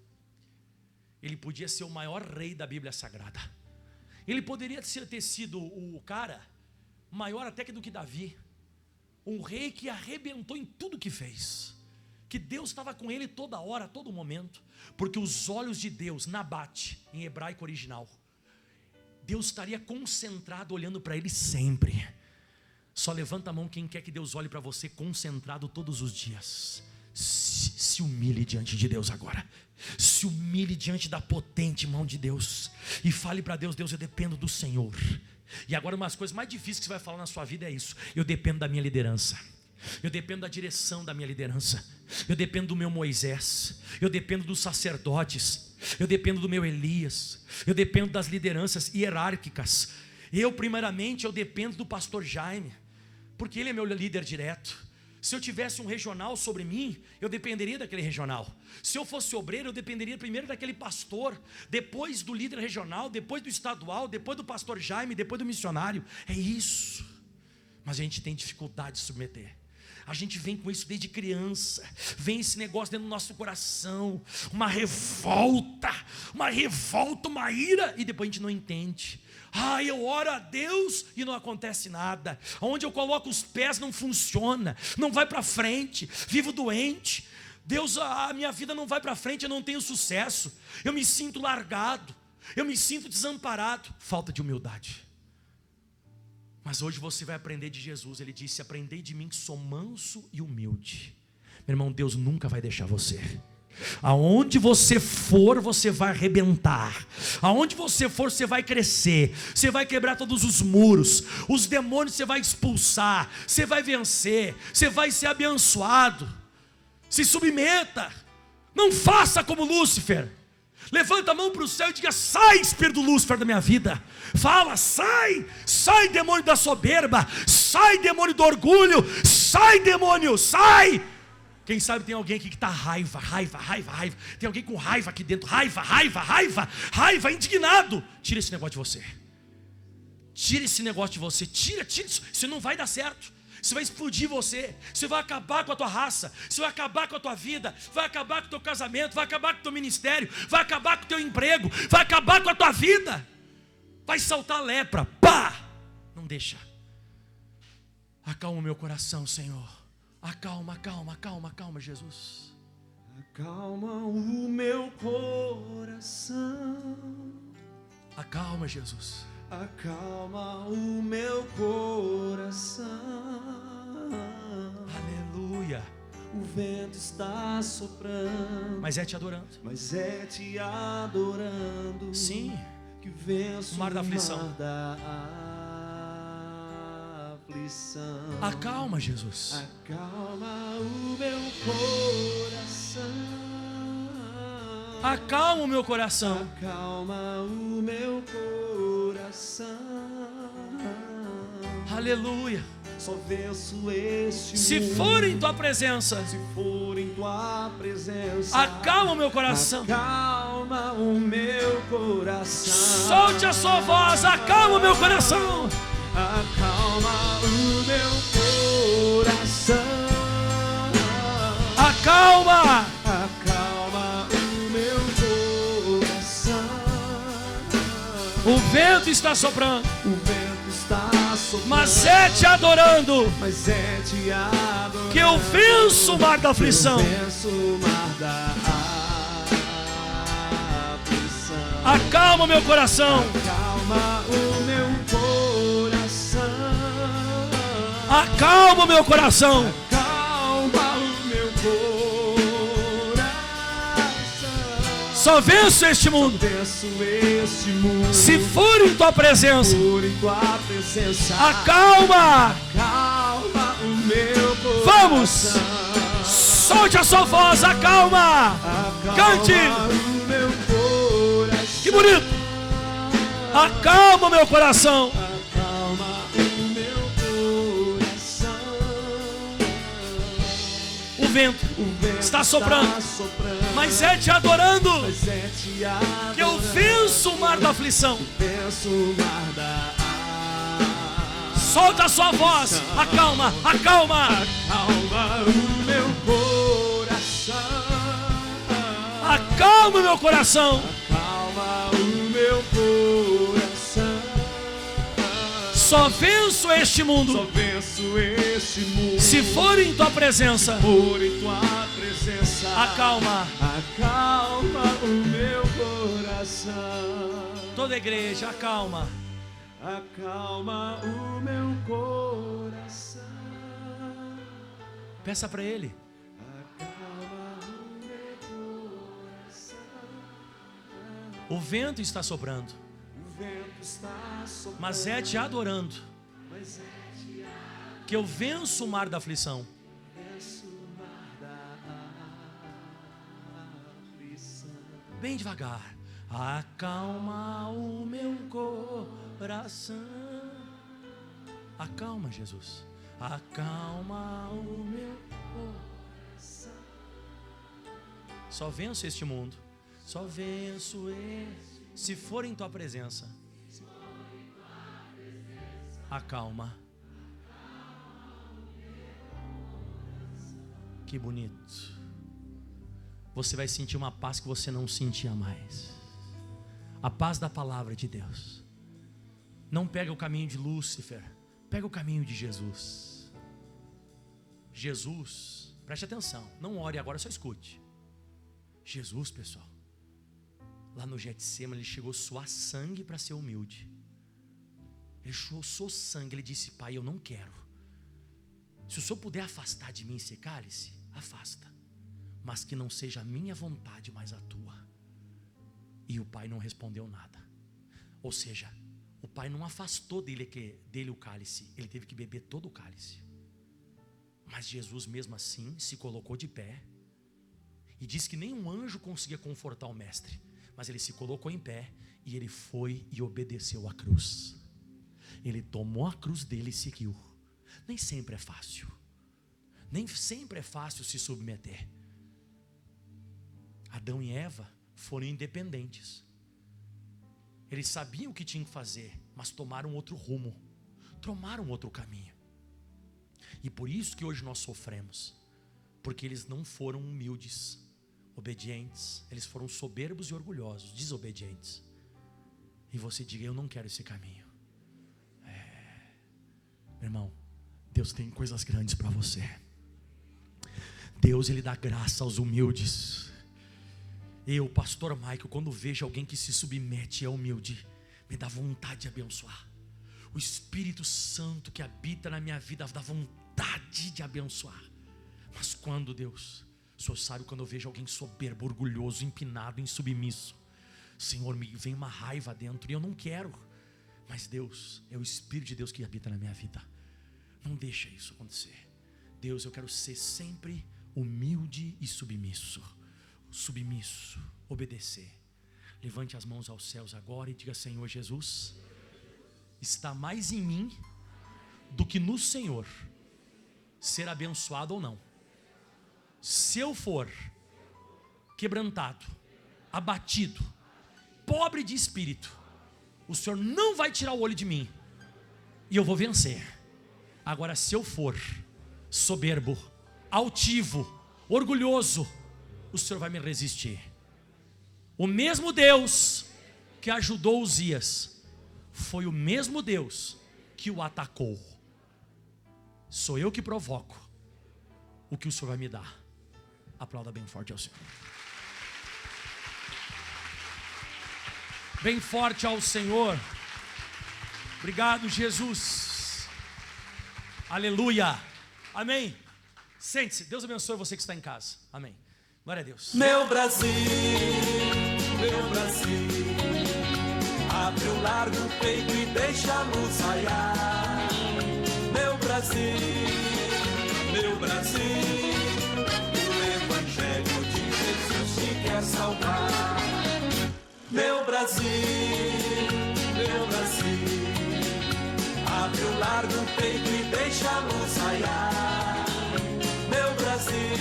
Ele podia ser o maior rei da Bíblia Sagrada. Ele poderia ter sido o cara maior até que do que Davi. Um rei que arrebentou em tudo que fez. Que Deus estava com ele toda hora, a todo momento. Porque os olhos de Deus, Nabat, em hebraico original, Deus estaria concentrado olhando para ele sempre. Só levanta a mão quem quer que Deus olhe para você concentrado todos os dias. Se humilhe diante de Deus agora. Se humilhe diante da potente mão de Deus. E fale para Deus, Deus, eu dependo do Senhor. E agora uma das coisas mais difíceis que você vai falar na sua vida é isso: eu dependo da minha liderança. Eu dependo da direção da minha liderança. Eu dependo do meu Moisés. Eu dependo dos sacerdotes. Eu dependo do meu Elias. Eu dependo das lideranças hierárquicas. Primeiramente, eu dependo do pastor Jaime, porque ele é meu líder direto. Se eu tivesse um regional sobre mim, eu dependeria daquele regional. Se eu fosse obreiro, eu dependeria primeiro daquele pastor, depois do líder regional, depois do estadual, depois do pastor Jaime, depois do missionário. É isso. Mas a gente tem dificuldade de submeter. A gente vem com isso desde criança. Vem esse negócio dentro do nosso coração. Uma revolta, uma ira. E depois a gente não entende. Eu oro a Deus e não acontece nada. Onde eu coloco os pés não funciona. Não vai para frente. Vivo doente. Deus, a minha vida não vai para frente. Eu não tenho sucesso. Eu me sinto largado. Eu me sinto desamparado. Falta de humildade. Mas hoje você vai aprender de Jesus. Ele disse, aprendei de mim que sou manso e humilde. Meu irmão, Deus nunca vai deixar você. Aonde você for, você vai arrebentar. Aonde você for, você vai crescer. Você vai quebrar todos os muros. Os demônios você vai expulsar. Você vai vencer. Você vai ser abençoado. Se submeta. Não faça como Lúcifer. Levanta a mão para o céu e diga, sai espírito Lúcifer da minha vida. Fala, sai demônio da soberba. Sai demônio do orgulho. Sai demônio, sai. Quem sabe tem alguém aqui que está raiva. Tem alguém com raiva aqui dentro. Raiva, indignado. Tira esse negócio de você. Tira esse negócio de você. Tira isso. Isso não vai dar certo. Isso vai explodir você. Isso vai acabar com a tua raça. Isso vai acabar com a tua vida. Vai acabar com o teu casamento. Vai acabar com o teu ministério. Vai acabar com o teu emprego. Vai acabar com a tua vida. Vai saltar a lepra. Pá! Não deixa. Acalma o meu coração, Senhor. Acalma, Jesus. Acalma o meu coração. Acalma, Jesus. Acalma o meu coração. Aleluia. O vento está soprando, mas é te adorando. Sim. Que venço o mar da aflição. Acalma, Jesus. Acalma o meu coração. Acalma o meu coração. Acalma o meu coração. Aleluia. Só venço este Se mundo. for em tua presença, Se for em tua presença, acalma o meu coração. acalma o meu coração. Solte a sua voz, acalma o meu coração. Acalma o meu coração. Acalma. Acalma o meu coração. O vento está soprando, O vento está soprando, mas é te adorando mas é te adorando que eu venço o mar da aflição. Eu venço o mar da aflição. Acalma o meu coração. Acalma o meu coração. Acalma o meu coração. Acalma o meu coração. Só venço este mundo Venço este mundo. se for em tua presença. Por em tua presença. Acalma. Acalma o meu coração. Vamos. Solte a sua voz, acalma. Cante. O meu coração. Que bonito. Acalma o meu coração. Acalma o meu coração. O vento O vento está soprando, mas é te adorando mas é te adorando que eu venço o mar da aflição. venço o mar da Solta a sua voz, acalma, acalma. Acalma o meu coração. Acalma o meu coração. Acalma o meu coração. Só venço este Só mundo venço este mundo. se for em tua presença. Por em tua presença. Acalma. Acalma o meu coração. Toda a igreja, acalma. Acalma o meu coração. Peça para ele. Acalma o meu coração. O vento está soprando, O vento está soprando, mas é te adorando mas é te adorando. que eu venço o mar da aflição. Venço o mar da aflição. Bem devagar. Acalma o meu coração. Acalma, Jesus. Acalma o meu coração. Só venço este mundo. Só venço este. Se for em tua presença. Acalma. Que bonito. Você vai sentir uma paz que você não sentia mais. A paz da palavra de Deus. Não pega o caminho de Lúcifer, pega o caminho de Jesus. Jesus, preste atenção, não ore agora, só escute. Jesus, pessoal, lá no Getsemane, ele chegou a suar sangue para ser humilde. Ele suou sangue, ele disse: Pai, eu não quero. Se o Senhor puder afastar de mim esse cálice, afasta, mas que não seja a minha vontade, mas a tua. E o Pai não respondeu nada. Ou seja, o Pai não afastou dele o cálice, ele teve que beber todo o cálice. Mas Jesus mesmo assim se colocou de pé e disse que nenhum anjo conseguia confortar o mestre, mas ele se colocou em pé e ele foi e obedeceu à cruz. Ele tomou a cruz dele e seguiu. Nem sempre é fácil. Nem sempre é fácil se submeter. Adão e Eva foram independentes. Eles sabiam o que tinham que fazer, mas tomaram outro rumo, tomaram outro caminho. E por isso que hoje nós sofremos, porque eles não foram humildes, obedientes. Eles foram soberbos e orgulhosos, desobedientes. E você diga: eu não quero esse caminho. Meu irmão, Deus tem coisas grandes para você. Deus, Ele dá graça aos humildes. Eu, pastor Michael, quando vejo alguém que se submete e é humilde, me dá vontade de abençoar. O Espírito Santo que habita na minha vida dá vontade de abençoar. Mas quando, Deus, o Senhor sabe, quando eu vejo alguém soberbo, orgulhoso, empinado, insubmisso, Senhor, me vem uma raiva dentro e eu não quero. Mas Deus, é o Espírito de Deus que habita na minha vida. Não deixa isso acontecer. Deus, eu quero ser sempre humilde e submisso. Submisso, obedecer. Levante as mãos aos céus agora e diga: Senhor Jesus, está mais em mim do que no Senhor ser abençoado ou não. Se eu for quebrantado, abatido, pobre de espírito, o Senhor não vai tirar o olho de mim e eu vou vencer. Agora, se eu for soberbo, altivo, orgulhoso, o Senhor vai me resistir. O mesmo Deus que ajudou Uzias foi o mesmo Deus que o atacou. Sou eu que provoco o que o Senhor vai me dar. Aplauda bem forte ao Senhor. Bem forte ao Senhor. Obrigado, Jesus. Aleluia. Amém. Sente-se. Deus abençoe você que está em casa. Amém. Glória a Deus. Meu Brasil, abre o largo peito e deixa a luz raiar. Meu Brasil, o Evangelho de Jesus te quer salvar. Meu Brasil, abre o largo peito e deixa a luz raiar. Meu Brasil,